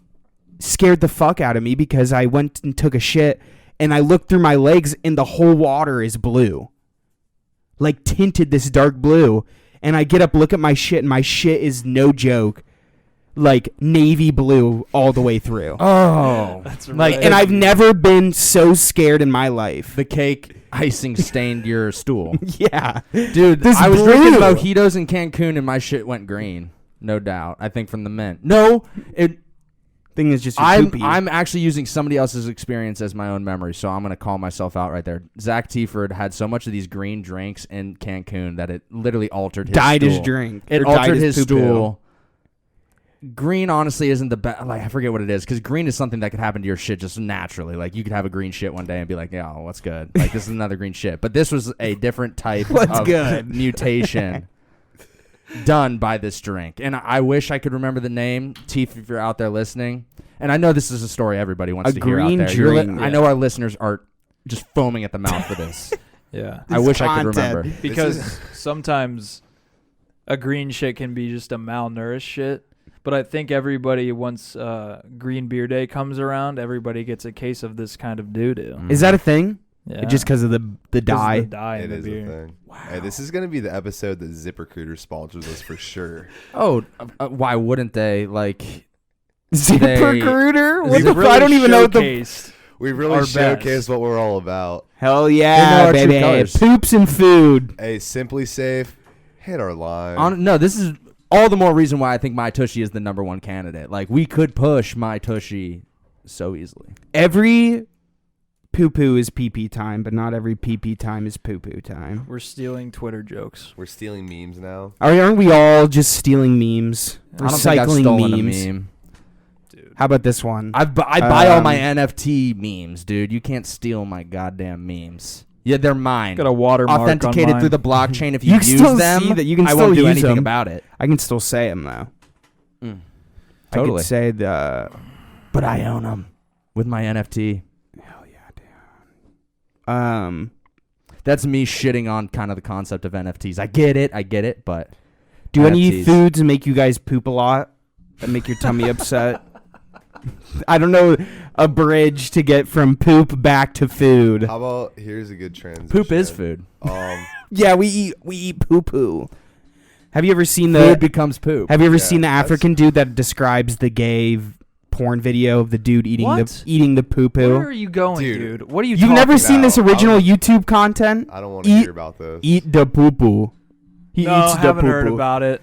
scared the fuck out of me because I went and took a shit, and I looked through my legs, and the whole water is blue, like tinted this dark blue. And I get up, look at my shit, and my shit is no joke, like navy blue all the way through. Oh, That's Like, right. and I've never been so scared in my life. the cake icing stained your stool, Yeah, dude. This I was blue. drinking mojitos in Cancun, and my shit went green. No doubt. I think from the mint. No, thing is just your I'm poopy. I'm actually using somebody else's experience as my own memory, so I'm gonna call myself out right there. Zach Tieford had so much of these green drinks in Cancun that it literally altered his dyed stool. his drink. It or dyed altered his poo-poo. stool. Green honestly isn't the best. Like I forget what it is, because green is something that could happen to your shit just naturally. Like you could have a green shit one day and be like, "Yeah, what's good?" Like this is another green shit. But this was a different type What's of good? mutation done by this drink, and I wish I could remember the name. Teef, if you're out there listening, and I know this is a story everybody wants A to hear out green there. You're drink. I know our listeners are just foaming at the mouth for this. Yeah. I wish I could remember. Because sometimes a green shit can be just a malnourished shit. But I think everybody, once Green Beer Day comes around, everybody gets a case of this kind of doo-doo. Is that a thing? Yeah. Just because of the 'Cause of dye? the dye in It the is beer. a thing. Hey, this is gonna be the episode that ZipRecruiter sponsors us for sure. Oh, why wouldn't they? Like ZipRecruiter? What We've the really I don't even know what the. showcased We really Our showcased best. what we're all about. Hell They know yeah, our true baby! colors. Poops and food. Hey, Simply Safe, hit our line. no, this is all the more reason why I think My Tushy is the number one candidate. Like we could push My Tushy so easily. Every poo poo is pee pee time, but not every pee pee time is poo poo time. We're stealing Twitter jokes. We're stealing memes now. Aren't we all just stealing memes? I don't think I've Recycling stolen memes. a meme. dude. How about this one? I buy all my NFT memes, dude. You can't steal my goddamn memes. Yeah, they're mine. Got a watermark authenticated on through the mine. blockchain. If you, You can use still them, see that. You can I still won't do use anything them. about it. I can still say them though. I Totally. could say the. But I own them with my NFT. Hell yeah, dude. That's me shitting on kind of the concept of NFTs. I get it, but Do any NFTs. foods make you guys poop a lot? That make your tummy upset? I don't know a bridge to get from poop back to food. How about here's a good transition. Poop is food. Yeah, we eat poo poo. Have you ever seen Food becomes poop. Have you ever Yeah, seen the that's- African dude that describes the gay porn video of the dude eating What? the poo Where poo? are you going, Dude. dude? What are you You've never talking seen this about? original YouTube content? I don't want to Eat- hear about this. Eat the poo poo. He No, eats the haven't poo heard poo. about it.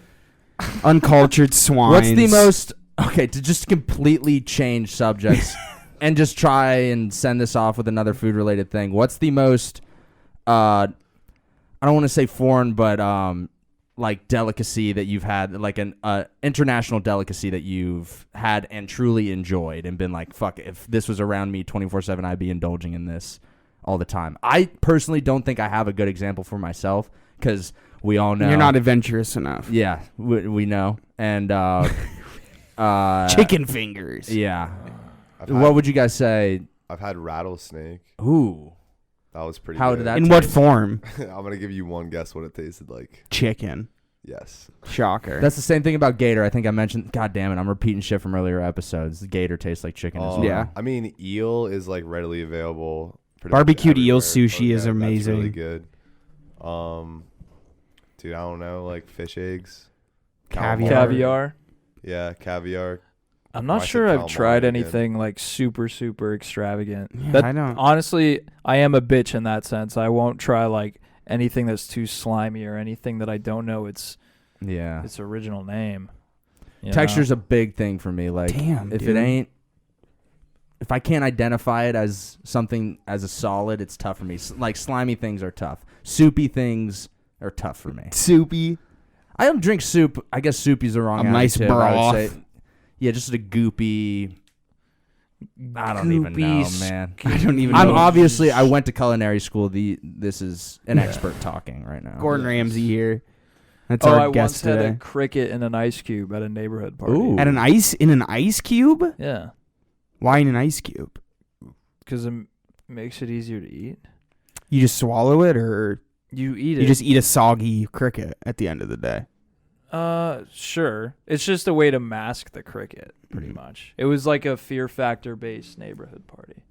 Uncultured swine. What's the most to just completely change subjects and just try and send this off with another food related thing. What's the most I don't want to say foreign, but like delicacy that you've had, like an international delicacy that you've had and truly enjoyed and been like, fuck, if this was around me 24/7, I'd be indulging in this all the time. I personally don't think I have a good example for myself because we all know You're not adventurous enough. Yeah, we know. And Chicken fingers. yeah. I've had, What would you guys say? I've had rattlesnake. Ooh. That was pretty How good. did that In what taste? form? I'm going to give you one guess what it tasted like. Chicken. Yes. Shocker. That's the same thing about gator. I think I mentioned, god damn it, I'm repeating shit from earlier episodes. The gator tastes like chicken as well. Yeah. I mean, eel is like readily available. pretty Barbecued much eel everywhere, sushi but is That's really amazing. good. Dude, I don't know, like fish eggs, Caviar. Caviar. Yeah, caviar. I'm Oh, I not said sure I've calamari tried again. anything like super extravagant. Yeah, That- I don't. Honestly, I am a bitch in that sense. I won't try like anything that's too slimy or anything that I don't know its Yeah. original name. You know? Texture's a big thing for me. Like, Damn, if dude. it ain't, if I can't identify it as something as a solid, it's tough for me. Like slimy things are tough. Soupy things are tough for me. Soupy. I don't drink soup. I guess soupy's the wrong A nice adjective, I would broth. say. Yeah, just a goopy. I don't even know, Goopy man. I don't even I'm know. obviously I went to culinary school. This is an expert talking right now. Gordon Ramsay here. That's Oh, our I once guest had today. a cricket in an ice cube at a neighborhood party. Ooh. In an ice cube? Yeah, Why in an ice cube? because it makes it easier to eat. You just swallow it, or You eat it. you just eat a soggy cricket at the end of the day? Sure. It's just a way to mask the cricket, pretty Mhm. much. It was like a Fear Factor based neighborhood party.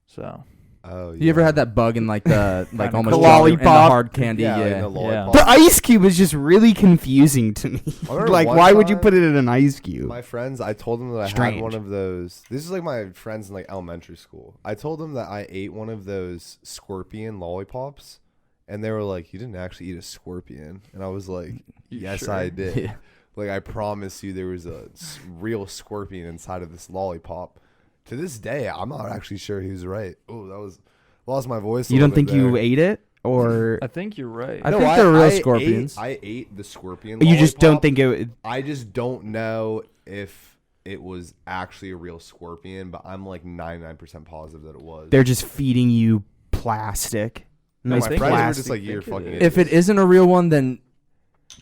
So Oh, yeah. You ever had that bug in like the like Kinda almost cool. jelly- in the Lollipop? hard candy? Yeah, Yeah. like the lollipop. The ice cube is just really confusing to me. I remember Like, one why would you time- put it in an ice cube? My friends, I told them that I Strange. had one of those. This is like my friends in like elementary school. I told them that I ate one of those scorpion lollipops, and they were like, "You didn't actually eat a scorpion," and I was like, "Yes, sure? I did." Yeah. Like, I promise you, there was a real scorpion inside of this lollipop. To this day, I'm not actually sure he was right. Oh, that was lost my voice. You don't think you ate it, or I think you're right. I think they're real scorpions. I ate the scorpion. you just don't lollipop. think it? I just don't know if it was actually a real scorpion, but I'm like 99% positive that it was. They're just feeding you plastic. No, Nice my friends were plastic. just like, "You're think it fucking." is. If it isn't a real one, then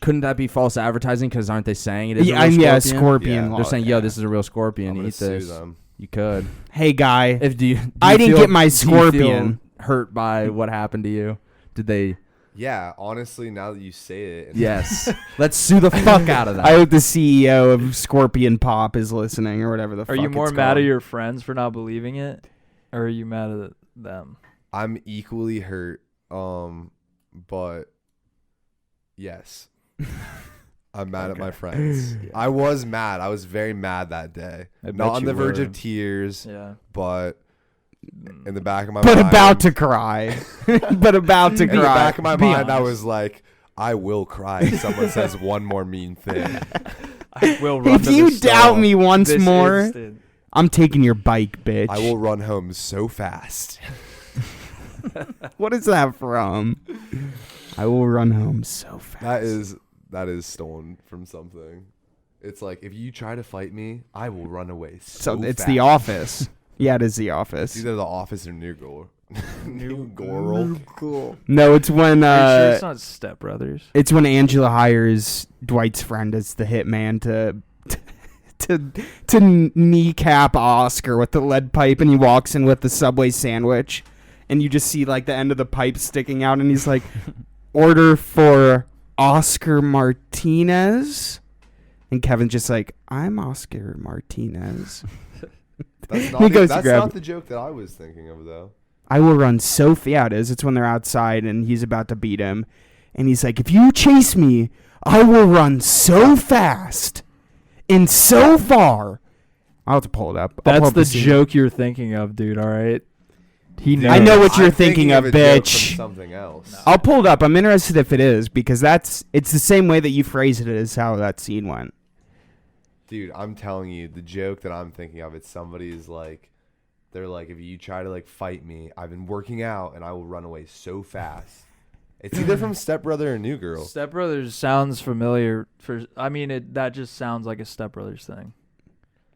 couldn't that be false advertising? Because aren't they saying it is yeah, a real yeah, scorpion? scorpion. Yeah. They're saying, "Yo, yeah. this is a real scorpion. I'm gonna Eat sue this." them. You could. Hey, guy. If do you I didn't feel- get my do you feel scorpion. hurt by what happened to you? Did they? Yeah, honestly, now that you say it, and Yes. Let's sue the fuck out of that. I hope the CEO of Scorpion Pop is listening, or whatever the fuck Are you more it's mad at called. your friends for not believing it? Or are you mad at them? I'm equally hurt. But yes, I'm mad at my friends. I was mad. I was very mad that day. I bet Not on you the verge were. of tears, Yeah. but in the back of my But mind, about to cry. But about to in the cry. back of my Be mind, I honest. was like, I will cry if someone says one more mean thing. I will run If to you the doubt stall me once this more, instant. I'm taking your bike, bitch. I will run home so fast. What is that from? I will run home so fast. That is stolen from something. It's like, if you try to fight me, I will run away so So it's fast. The Office. Yeah, it is The Office. It's either The Office or New Girl. New Girl. No, it's when Are you sure it's not Step Brothers? it's when Angela hires Dwight's friend as the hitman to kneecap Oscar with the lead pipe, and he walks in with the Subway sandwich, and you just see like the end of the pipe sticking out, and he's like, "Order for Oscar Martinez," and Kevin's just like, "I'm Oscar Martinez." That's He not, goes to that's grab not it. the joke that I was thinking of, though. I will run so yeah, it is. It's when they're outside and he's about to beat him, and he's like, "If you chase me, I will run so fast and so far." I'll have to pull it up. I'll pull That's up the scene. joke you're thinking of, dude. All right. He knows. I know what you're I'm thinking of, a joke bitch. from something else. I'll pull it up. I'm interested if it is, because it's the same way that you phrased it as how that scene went. Dude, I'm telling you, the joke that I'm thinking of, it's somebody's like, they're like, if you try to like fight me, I've been working out and I will run away so fast. It's either from Step Brother or New Girl. Step Brothers sounds familiar. That just sounds like a Step Brothers thing.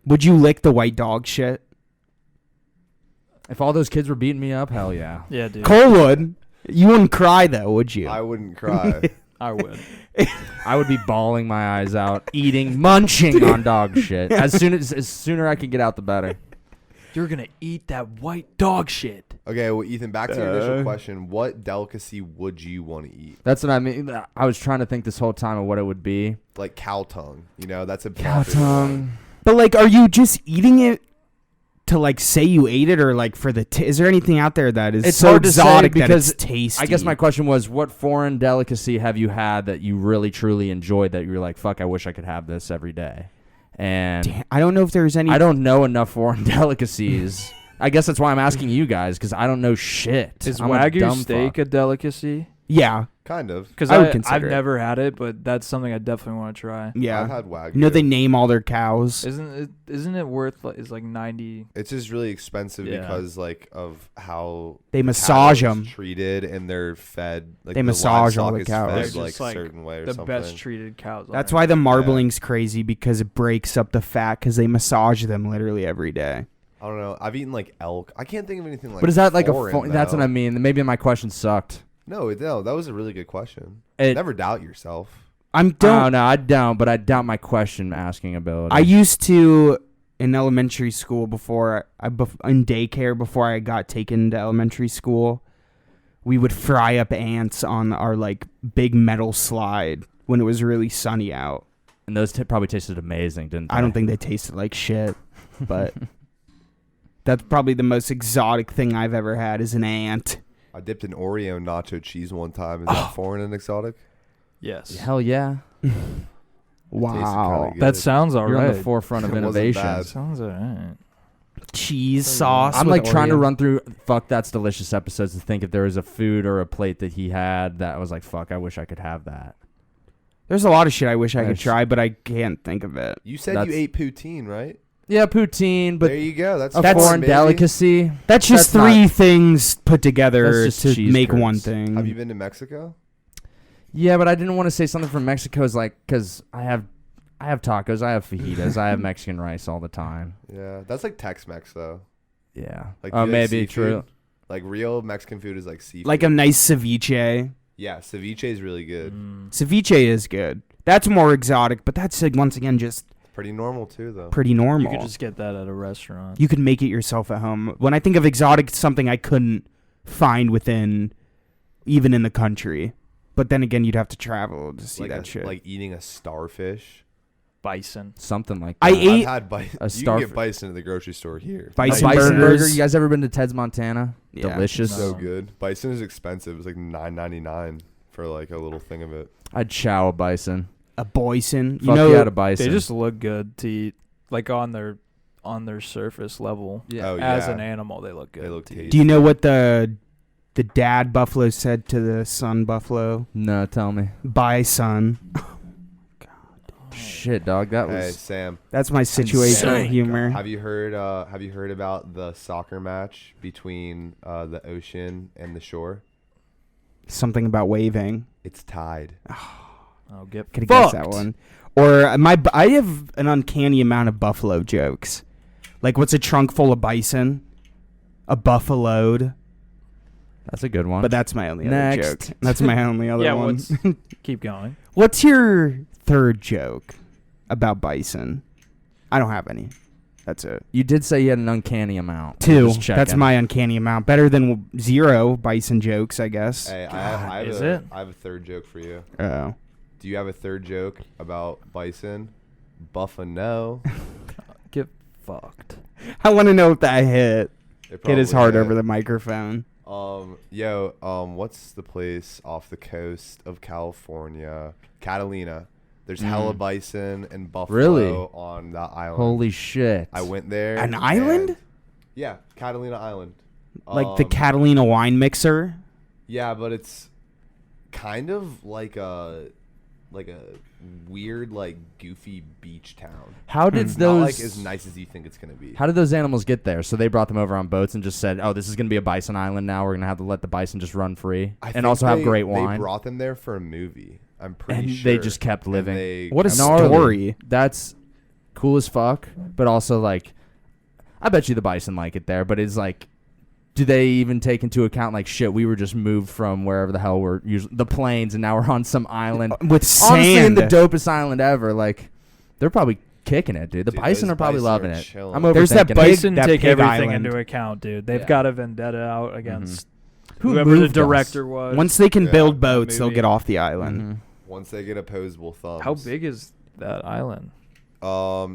Would you lick the white dog shit? If all those kids were beating me up, hell yeah. Yeah, dude. Cole would. You wouldn't cry though, would you? I wouldn't cry. I would. I would be bawling my eyes out, munching on dog shit. As sooner I can get out, the better. You're gonna eat that white dog shit. Okay, well, Ethan, back to your initial question. What delicacy would you want to eat? That's what I mean. I was trying to think this whole time of what it would be. Like cow tongue. You know, that's a Cow popular tongue. But like, are you just eating it to like say you ate it, or like for the? Is there anything out there that is It's so hard to say exotic that because it's tasty? I guess my question was, what foreign delicacy have you had that you really truly enjoyed that you were like, fuck, I wish I could have this every day? And Damn, I don't know if there's any. I don't know enough foreign delicacies. I guess that's why I'm asking you guys, because I don't know shit. Is I'm a Wagyu dumb steak fuck. a delicacy? Yeah, Kind of. Because I would consider I've it. never had it, but that's something I definitely want to try. yeah. I've had Wagyu. You know they name all their cows. Isn't it worth is like 90? It's just really expensive Yeah. because like of how They the massage cattle is 'em. treated, and they're fed. Like They the massage all livestock the is cows. fed, They're like just, a like, certain way or The something. best treated cows. That's on why earth. the marbling's crazy, because it breaks up the fat because they massage them literally every day. I don't know. I've eaten like elk. I can't think of anything like. But is that like foreign, that's what I though. mean. Maybe my question sucked. No, that was a really good question. It- Never doubt yourself. Oh, no, I don't, but I doubt my question asking ability. I used to in elementary school in daycare before I got taken to elementary school. We would fry up ants on our like big metal slide when it was really sunny out. And those probably tasted amazing, didn't they? I don't think they tasted like shit, but that's probably the most exotic thing I've ever had is an ant. I dipped an Oreo in nacho cheese one time. Is that foreign and exotic? Yes. Hell yeah. Wow. kinda good. That sounds You're alright. on the forefront of It wasn't innovation. bad. Sounds alright. Cheese sauce. I'm with like trying to Oreo. run through Fuck That's Delicious episodes to think if there was a food or a plate that he had that I was like, fuck, I wish I could have that. There's a lot of shit I wish I could Nice. try, but I can't think of it. You said That's- you ate poutine, right? Yeah, poutine, but there you go. That's a That's- foreign baby. delicacy. That's just That's three not- things put together That's just to cheese make curds. one thing. Have you been to Mexico? Yeah, but I didn't want to say something from Mexico is like, because I have tacos, I have fajitas, I have Mexican rice all the time. Yeah, that's like Tex-Mex though. Yeah. Like Oh, do you like maybe seafood? true. Like real Mexican food is like seafood. Like a nice ceviche. yeah, ceviche is really good. Ceviche is good. That's more exotic, but that's like, once again just Pretty normal too, though. pretty You normal. could just get that at a restaurant. You could make it yourself at home. When I think of exotic, it's something I couldn't find even in the country. But then again, you'd have to travel to see like that shit. like eating a starfish. Bison. Something like I that. ate- I've had bison. a You can starfish. get bison at the grocery store here. Bison Bison burgers. burger. You guys ever been to Ted's Montana? Yeah. Delicious. So No. good. Bison is expensive. It's like $9.99 for like a little thing of it. I'd chow a bison. A bison. You Fuck know, yeah, a bison. They just look good to eat, like on their surface level. yeah. Oh, As yeah. an animal, they look good. They look to eat. tasty. do you know what the dad buffalo said to the son buffalo? No, tell me. Bye, son. Shit, dog. That Hey was. Sam, That's my situational Insane. humor. have you heard about the soccer match between the ocean and the shore? Something about waving. It's tied. I'll get Could have fucked. guessed that one. Or I have an uncanny amount of buffalo jokes. Like, what's a trunk full of bison? A buffaloed. That's a good one. But that's my only Next. other joke. That's my only other Yeah, one. keep going. What's your third joke about bison? I don't have any. That's it. You did say you had an uncanny amount. Two. Just checking. That's my uncanny amount. Better than 0 bison jokes, I guess. Hey, I is it? have a third joke for you. Oh. Do you have a third joke about bison? Buffalo. Get fucked. I want to know if that hit. Hit his heart hit. over the microphone. What's the place off the coast of California? Catalina. There's hella bison and buffalo Really? on that island. Holy shit. I went there. An island? and- Yeah, Catalina Island. Like the Catalina wine mixer. Yeah, but it's kind of like a weird, like goofy beach town. How did It's those not like as nice as you think it's gonna be. How did those animals get there? So they brought them over on boats and just said, "Oh, this is going to be a bison island now. We're going to have to let the bison just run free I and think also have they- great They wine." brought them there for a movie. I'm pretty And sure. they just kept And living. they What a kept- Gnarly. story. That's cool as fuck, but also like, I bet you the bison like it there. But it's like, do they even take into account like shit? We were just moved from wherever the hell we're usually the plains, and now we're on some island. With Honestly, in sand. the dopest island ever. Like, they're probably kicking it, dude. The Dude, bison those are probably bison loving are it. chilling. I'm overthinking There's that it. big- Bison that take pig everything island. into account, dude. They've Yeah. got a vendetta out against Who whoever the moved us? director was. Once they can Yeah, build that boats, they'll movie. get off the island. Mhm. Once they get opposable thumbs. How big is that island?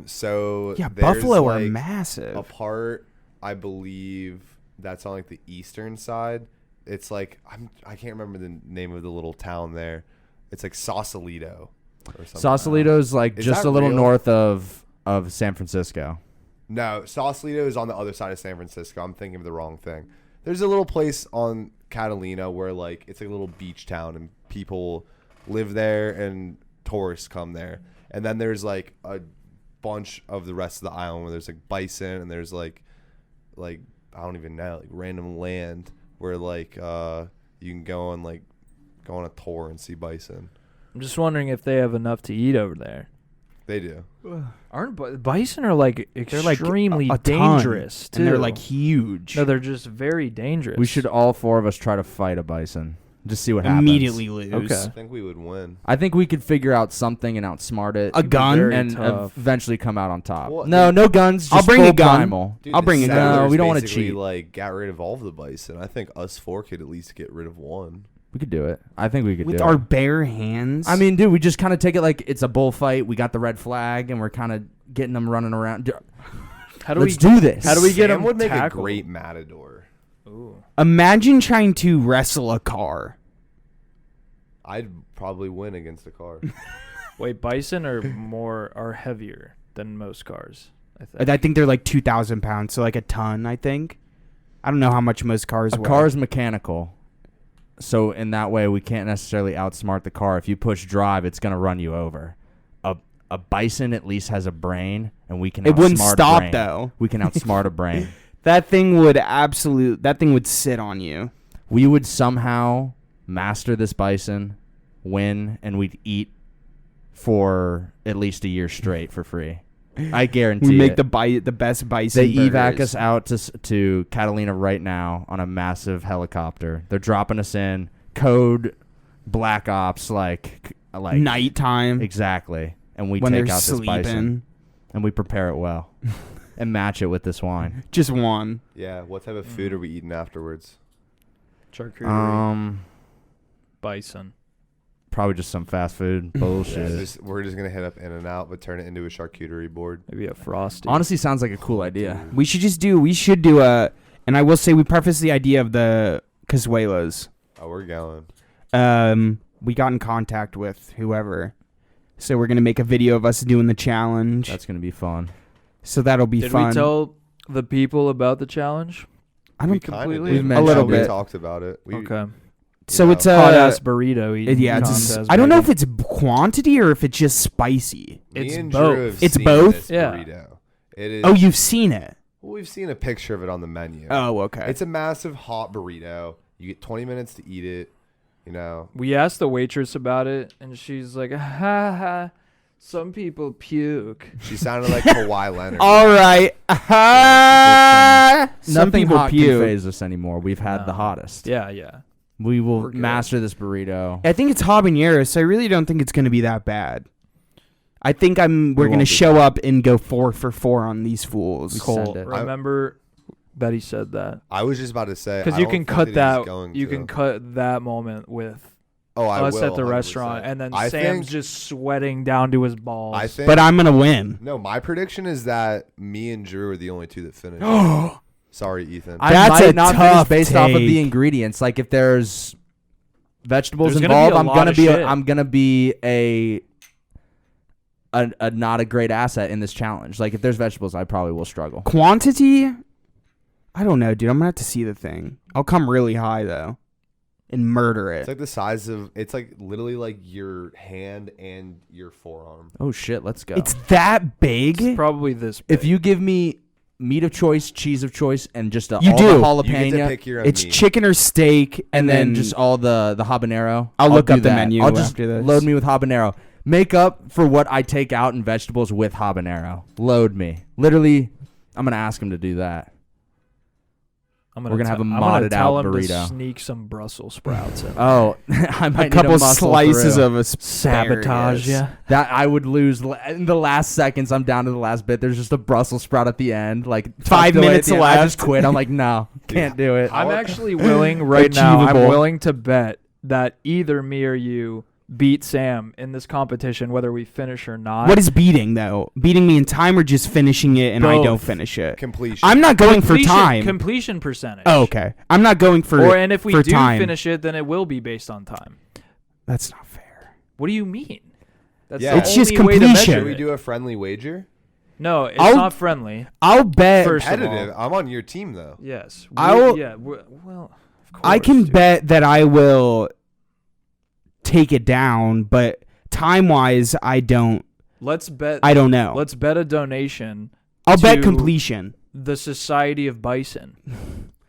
So Yeah, there's, buffalo are like, massive. A part, I believe, that's on like the eastern side. It's like I can't remember the name of the little town there. It's like Sausalito or something. Sausalito's like Is just that a little real? north of San Francisco. No, Sausalito is on the other side of San Francisco. I'm thinking of the wrong thing. There's a little place on Catalina where like it's like a little beach town and people live there and tourists come there. And then there's like a bunch of the rest of the island where there's like bison and there's like I don't even know, like random land where like you can go on a tour and see bison. I'm just wondering if they have enough to eat over there. They do. Aren't bison are like They're like extremely a ton, dangerous too. and they're like huge. no, they're just very dangerous. We should all four of us try to fight a bison. Just see what happens. immediately lose. Okay. I think we would win. I think we could figure out something and outsmart it. A gun? Very and tough. eventually come out on top. Well, no guns. Just I'll bring a full gun. primal. Dude, I'll the bring a gun. No, settlers we don't wanna basically, cheat. Like got rid of all of the bison. I think us four could at least get rid of one. We could do it. I think we could With do our it. bare hands. I mean, dude, we just kind of take it like it's a bullfight. We got the red flag, and we're kind of getting them running around. How do Let's we do this. How do we get Sam them would make tackled? a great matador. Ooh. imagine trying to wrestle a car. I'd probably win against a car. Wait, bison are heavier than most cars. I think. I think they're like 2,000 pounds, so like a ton. I think. I don't know how much most cars A weigh. car is mechanical, so in that way, we can't necessarily outsmart the car. If you push drive, it's gonna run you over. A bison at least has a brain, and we can. It wouldn't outsmart a stop brain. though. We can outsmart a brain. That thing would sit on you. We would somehow master this bison, win, and we'd eat for at least a year straight for free. I guarantee We make it. the best bison. They evac burgers. us out to Catalina right now on a massive helicopter. They're dropping us in. Code Black Ops like nighttime exactly. And we when take they're out this bison sleeping. and we prepare it well and match it with this wine. Just one. Yeah. What type of food are we eating afterwards? Charcuterie. Bison. Probably just some fast food bullshit. We're just gonna hit up In-N-Out, but turn it into a charcuterie board. Maybe a frosty. Honestly, sounds like a cool idea. We should do a, and I will say we preface the idea of the Cazuelas. Oh, we're going. We got in contact with whoever, so we're gonna make a video of us doing the challenge. That's gonna be fun. So that'll be Did fun. we tell the people about the challenge? I We don't. kinda completely- did. We've mentioned a little We bit. talked about it. Okay. So it's a Hot ass burrito eating yeah. contest. I don't know maybe. if it's quantity or if it's just spicy. Me It's and both. Drew have It's seen both? this Yeah. burrito. It is. Oh, you've seen it. Well, we've seen a picture of it on the menu. Oh, okay. It's a massive hot burrito. You get 20 minutes to eat it. You know, We asked the waitress about it, and she's like, ha ha, some people puke. she sounded like Kawhi Leonard. All right. Some Nothing people hot can puke. phase us anymore. We've had the hottest. Yeah. We will We're good. master this burrito. I think it's habanero, so I really don't think it's going to be that bad. I think we're won't going to be show bad. up and go 4 for 4 on these fools. Cool. Cole, Send it. remember that he said that. I was just about to say Because I you don't can think cut he's that. going You to. can cut that moment with Oh, I us will, at the 100%. restaurant, and then I Sam's think, just sweating down to his balls. I think. But I'm going to win. No, my prediction is that me and Drew are the only two that finish. Sorry, Ethan. I That's might a not tough finish based off of the take. ingredients. Like if there's vegetables There's gonna be involved, a I'm lot gonna of be shit. I'm gonna be a not a great asset in this challenge. Like if there's vegetables, I probably will struggle. Quantity? I don't know, dude. I'm going to have to see the thing. I'll come really high, though, and murder It's it. like the size of. It's like literally like your hand and your forearm. Oh shit, let's go. It's that big? It's probably this. Big. If you give me meat of choice, cheese of choice, and just You all do. the You get to jalapeno, pick your own It's meat. chicken or steak, and then just all the habanero, I'll look do up the that. menu I'll just after this. load me with habanero. Make up for what I take out in vegetables with habanero. Load me. Literally, I'm gonna ask him to do that. I'm we're gonna have a I'm modded tell out him burrito. to sneak some Brussels sprouts in. Oh, I might a need couple muscle slices through. of asparagus. Sabotage, yeah. That I would lose in the last seconds. I'm down to the last bit. There's just a Brussels sprout at the end, like 5 tucked away at minutes the end. I left. just quit. I'm like, no, can't do it. I'm actually willing right now. I'm Achievable. willing to bet that either me or you beat Sam in this competition, whether we finish or not. What is beating, though? Beating me in time or just finishing it and I Both. don't finish it? Completion. I'm not going for completion, time. completion percentage? Oh, okay. I'm not going for Or and if we for do time. finish it, then it will be based on time. That's not fair. What do you mean? That's Yeah. the It's just only way to completion. measure Should we it. do a friendly wager? No, it's I'll- not friendly. I'll bet. First of all. Competitive. I'm on your team though. Yes. I'll- Well, of course, I can dude. bet that I will take it down, but time-wise, I don't Let's bet. I don't know. Let's bet a donation. I'll bet to completion. The Society of Bison.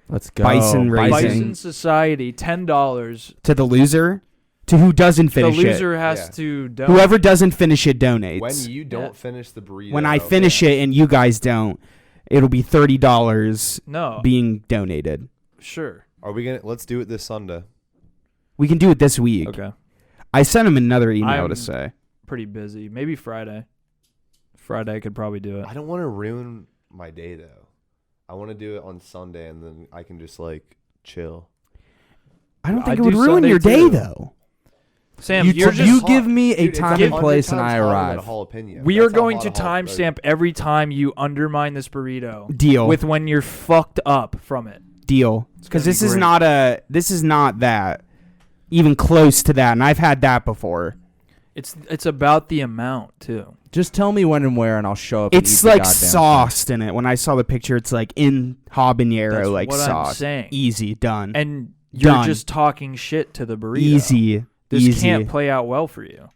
Let's go. Bison raising. Bison Society, $10. To the loser? To who doesn't finish The loser it? has Yeah. to donate. Whoever doesn't finish it donates. When you don't Yeah. finish the burrito. When I finish it and you guys don't, it'll be $30 No. being donated. Sure. Are we gonna? Let's do it this Sunday. We can do it this week. Okay. I sent him another email I'm- to say. Pretty busy. Maybe Friday. Friday I could probably do it. I don't want to ruin my day though. I want to do it on Sunday and then I can just like chill. I don't think I'd it would do ruin Sunday your day too. though. Sam, You you're t- just you give me a Dude, it's time give- and place and 100 I times hotter than arrive. a jalapeno. We That's are how going hot to a jalapeno- timestamp every time you undermine this burrito. Deal. With when you're fucked up from it. Deal. Because gonna be this is great. this is not that. Even close to that. And I've had that before. It's about the amount too. Just tell me when and where, and I'll show up. and It's eat the like goddamn thing. sauced in it. When I saw the picture, it's like in habanero, That's like what I'm sauce. saying. Easy, done. And you're Done. just talking shit to the burrito. Easy. This easy. can't play out well for you.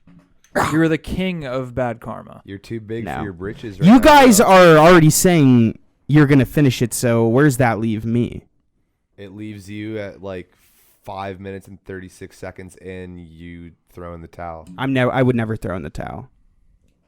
You're the king of bad karma. You're too big No. for your britches. Right You now, guys bro. are already saying you're gonna finish it. So where's that leave me? It leaves you at like 5 minutes and 36 seconds in. You throw in the towel. I would never throw in the towel.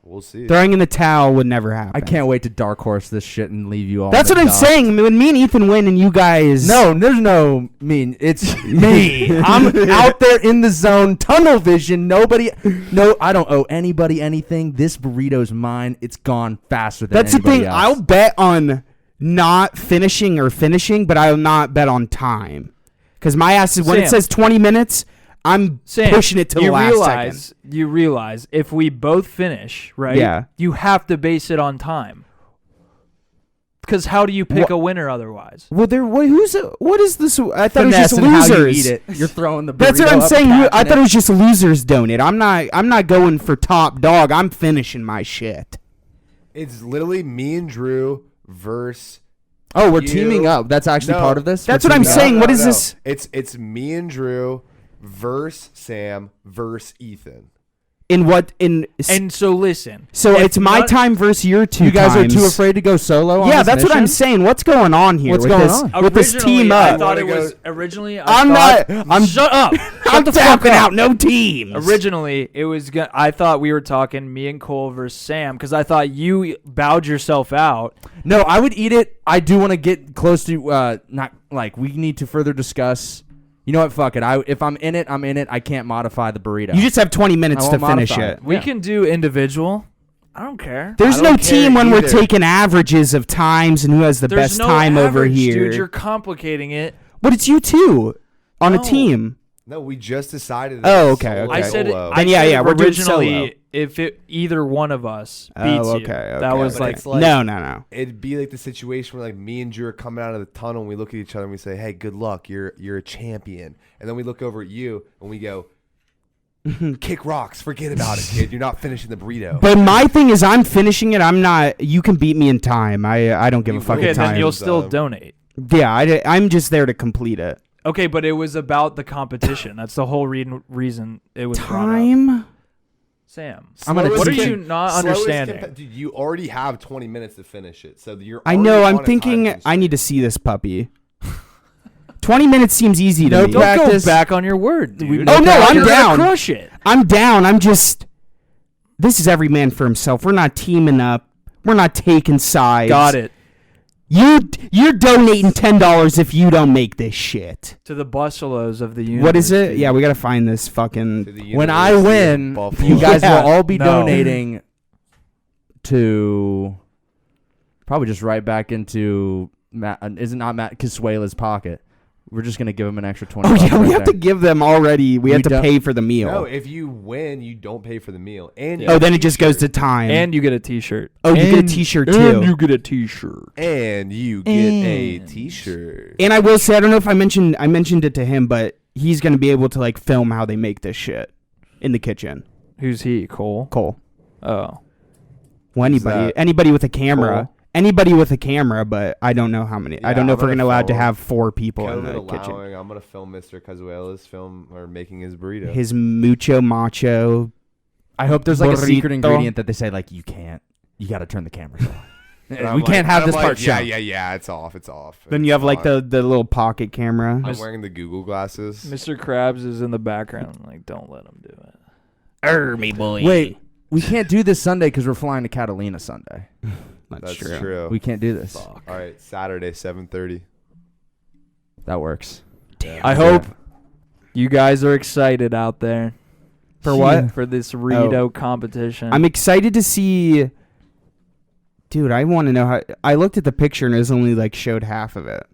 We'll see. Throwing in the towel would never happen. I can't wait to dark horse this shit and leave you all. That's in what the I'm dust. saying. When me and Ethan win, and you guys. No, there's no mean. It's me. I'm out there in the zone, tunnel vision. Nobody, no, I don't owe anybody anything. This burrito's mine. It's gone faster than That's the anybody thing. else. I'll bet on not finishing or finishing, but I'll not bet on time. Because my ass is when it Sam. says 20 minutes, I'm Sam, pushing it to the you last realize, second. You realize if we both finish, right? Yeah. You have to base it on time. Because how do you pick a winner otherwise? Well, what is this? I thought Finesse it was and how just you losers. eat it. You're throwing the burrito That's what I'm up, saying. I catching thought it was just losers donate. I'm not going for top dog. I'm finishing my shit. It's literally me and Drew versus. Oh, we're You- teaming up. That's actually No. part of this. That's We're what I'm teaming saying. up? What is this? It's me and Drew versus Sam versus Ethan. In what in? And so listen. So if it's my none- time versus your two. You guys times. are too afraid to go solo. On Yeah, this that's what I'm mission? saying. What's going on here? What's with going this, on? With this Originally, team I up? thought it Wanna was go- originally. I'm thought, not- I'm- shut up. I'm tapping out. No teams. Originally, it was. I thought we were talking me and Cole versus Sam because I thought you bowed yourself out. No, I would eat it. I do want to get close to not like we need to further discuss. You know what? Fuck it. If I'm in it, I'm in it. I can't modify the burrito. You just have 20 minutes I to won't finish modify it. it. We Yeah. can do individual. I don't care. There's I no don't care team when we're either. taking averages of times and who has the There's best no time over average, here. dude. You're complicating it. But it's you two on a No. team. No, we just decided. Oh, it's okay, solo. okay. I said it. Solo. I Then yeah, said yeah, it we're doing originally solo. if either one of us Oh, beats you. okay, That okay. was But like it's like No. it'd be like the situation where like me and Drew are coming out of the tunnel and we look at each other and we say, "Hey, good luck. You're a champion." And then we look over at you and we go, "Kick rocks. Forget about it, kid. You're not finishing the burrito." But my thing is, I'm finishing it. I'm not. You can beat me in time. I don't give a You fucking okay. time. Then you'll times, still donate. Yeah, I'm just there to complete it. Okay, but it was about the competition. That's the whole reason it was brought up. Time. Sam, I'm gonna what are teach you not understanding? Dude, you already have 20 minutes to finish it, so you're. I know. already I'm on a thinking. time I need to constraint. see this puppy. 20 minutes seems easy to No me. Don't practice. go back on your word, dude. Oh, no, I'm You're gonna down. Crush it. I'm down. I'm just. This is every man for himself. We're not teaming up. We're not taking sides. Got it. You're donating $10 if you don't make this shit. To the Buffaloes of the universe. What is it? dude. Yeah, we gotta find this To fucking. the When I University of win, Buffalo. you guys Yeah. will all be No. donating to probably just right back into Matt. Is it not Matt Casuela's pocket? We're just gonna give him an extra 20. Oh bucks yeah, we right have to there. give them already. We have to don't- pay for the meal. No, if you win, you don't pay for the meal, and you Oh, get then a it just goes to t-shirt. time. And you get a T-shirt. Oh, you get a And- T-shirt, And too. you get a T-shirt. and you get a And- T-shirt. And I will say, I don't know if I mentioned it to him, but he's gonna be able to like film how they make this shit in the kitchen. Who's he? Cole. Cole. Oh, Well, anybody, that? anybody with a camera, Cole? anybody with a camera, but I don't know how many. I Yeah, don't know I'm if we're gonna gonna allowed to film. have 4 people in COVID the kitchen. allowing, I'm gonna film Mr. Casuela's film or making his burrito. His mucho macho. I hope there's like a secret Burrito. ingredient that they say like you can't. You got to turn the cameras off. And we I'm can't like- have I'm this like, part shown. Yeah. It's off. It's off. Then It's you have like fine. the little pocket camera. I'm wearing the Google glasses. Mr. Krabs is in the background. Like, don't let him do it. Me boy. Wait, we can't do this Sunday because we're flying to Catalina Sunday. That's true. We can't do this. All right, Saturday, 7:30. That works. I hope you guys are excited out there. For what? For this Rito competition. I'm excited to see. Dude, I want to know how. I looked at the picture and it was only like showed half of it.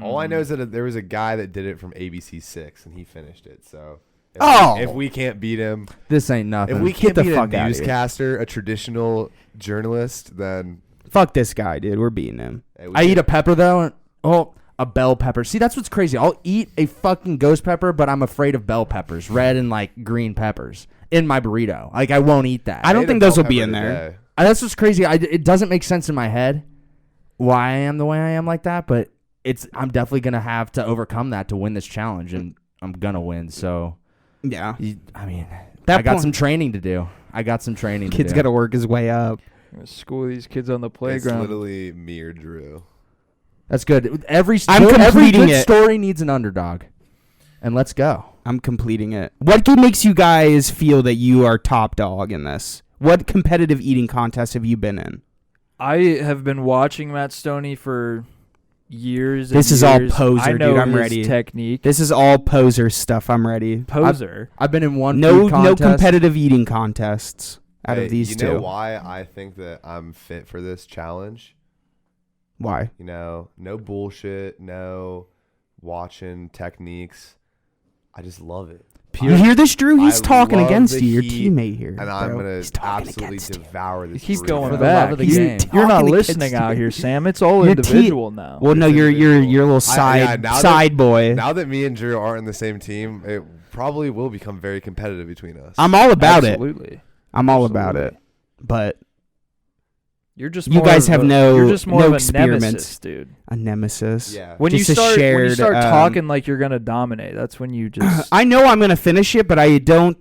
All I know is that there was a guy that did it from ABC6 and he finished it. So if we can't beat him, This ain't nothing. if we Get can't the beat a fuck outta here. newscaster, a traditional journalist, then Fuck this guy, dude. We're beating him. hey, we I eat can't- a pepper though. And, a bell pepper. See, that's what's crazy. I'll eat a fucking ghost pepper, but I'm afraid of bell peppers, red and like green peppers in my burrito. Like I won't eat that. I don't ate a think those bell will be pepper in there. today. That's what's crazy. It doesn't make sense in my head why I am the way I am like that, but I'm definitely gonna have to overcome that to win this challenge, and I'm gonna win. So, Yeah. I mean, That I got point- some training to do. Kid's got to work his way up. I'm gonna school these kids on the It's playground. literally me or Drew. That's good. Every I'm every completing good it. story needs an underdog, and let's go. I'm completing it. What makes you guys feel that you are top dog in this? What competitive eating contest have you been in? I have been watching Matt Stoney for years. This and is all years. poser, I dude. know I'm his ready. Technique. This is all poser stuff. I'm ready. Poser. I've been in one No, food no contest. competitive eating contests out Hey, of these you two. know why I think that I'm fit for this challenge? Why? You know, no bullshit, no watching techniques. I just love it. You hear this, Drew? He's I talking love against the you, your heat, teammate here. And I'm bro. going He's to talking absolutely against you. devour this. He's burrito. going For the back. love of the You- game. You're not Talking listening against out you. here, Sam. It's all Your team- individual now. Well, no, It's you're individual. your little yeah, now that- side boy. Now that me and Drew aren't in the same team, it probably will become very competitive between us. I'm all about it. Absolutely. I'm all about Absolutely. it. But You're just You more guys of have a- no- You're just more no of a experiments. nemesis, dude. a nemesis. Yeah. When Just you a start shared, talking like you're gonna dominate, that's when you just I know I'm gonna finish it, but I don't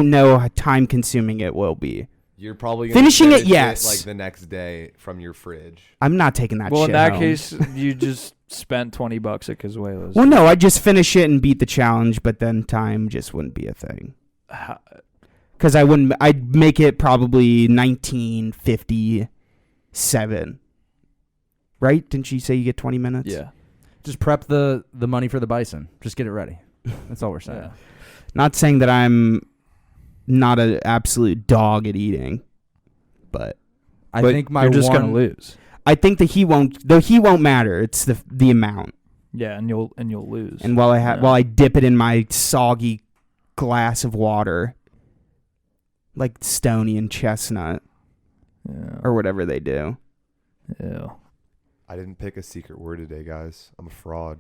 know how time consuming it will be. You're probably gonna Finishing it, finish yes. like the next day from your fridge. I'm not taking that Well, shit in that home. case, you just spent $20 at Cazuela's. Well, no, I'd just finish it and beat the challenge, but then time just wouldn't be a thing. Because I'd make it probably 1957. Right? Didn't she say you get 20 minutes? Yeah. Just prep the money for the bison. Just get it ready. That's all we're saying. Yeah. Not saying that I'm not an absolute dog at eating, but I think my you're just one, gonna lose. I think the heat won't matter. It's the amount. Yeah, and you'll lose. And while I dip it in my soggy glass of water, like Stony and Chestnut Yeah. or whatever they do. Yeah. I didn't pick a secret word today, guys. I'm a fraud.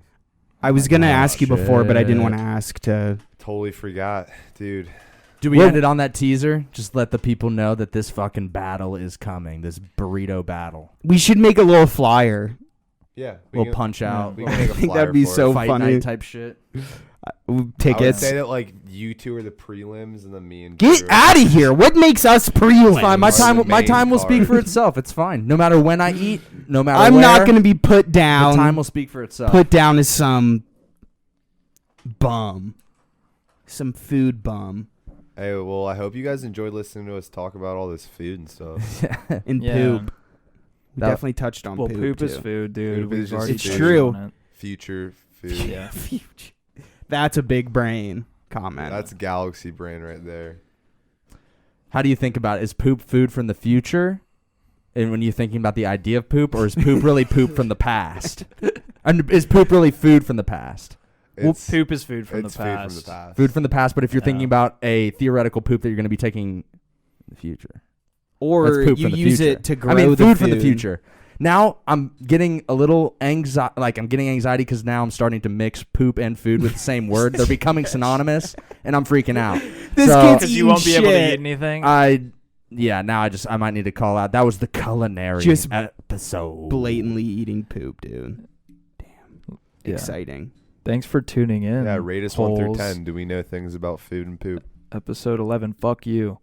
I was gonna ask you before, but I didn't shit. want to ask to. Totally forgot, dude. Do we Well- end it on that teaser? Just let the people know that this fucking battle is coming. This burrito battle. We should make a little flyer. Yeah. We'll punch out. We can make a I think flyer that'd be for so it. Fight funny. night type shit. I would Tickets. say that like you two are the prelims and then me and Get Drew. out of here! What makes us prelims? It's fine. My Or time. the My main time will speak card. for itself. It's fine. No matter when I eat. No matter. I'm where, not gonna be put The down. time will speak for itself. Put down as some bum, some food bum, Hey, well, I hope you guys enjoyed listening to us talk about all this food and stuff. and Yeah. poop. We That- definitely touched on Well, poop is too. food, dude. Poop We've is just already It's touched true. on it. Future food. Yeah. That's a big brain comment. That's galaxy brain right there. How do you think about it? Is poop food from the future? And when you're thinking about the idea of poop, or is poop really poop from the past? And is poop really food from the past? Well, It's, poop is food from the it's past. food from the past. Food from the past, but if you're thinking Yeah. about a theoretical poop that you're going to be taking in the future. or That's poop you from the use future. it to grow I mean, the food from the future. Now I'm getting a little anxiety. Like I'm getting anxiety because now I'm starting to mix poop and food with the same word. They're becoming synonymous, and I'm freaking out. This So- kid's Because you eating won't be able to shit. eat anything. Now I might need to call out. That was the culinary Just episode. Blatantly eating poop, dude. Damn. Yeah. Exciting. Thanks for tuning in. Yeah, rate us 1 through holes. 10. Do we know things about food and poop? Episode 11. Fuck you.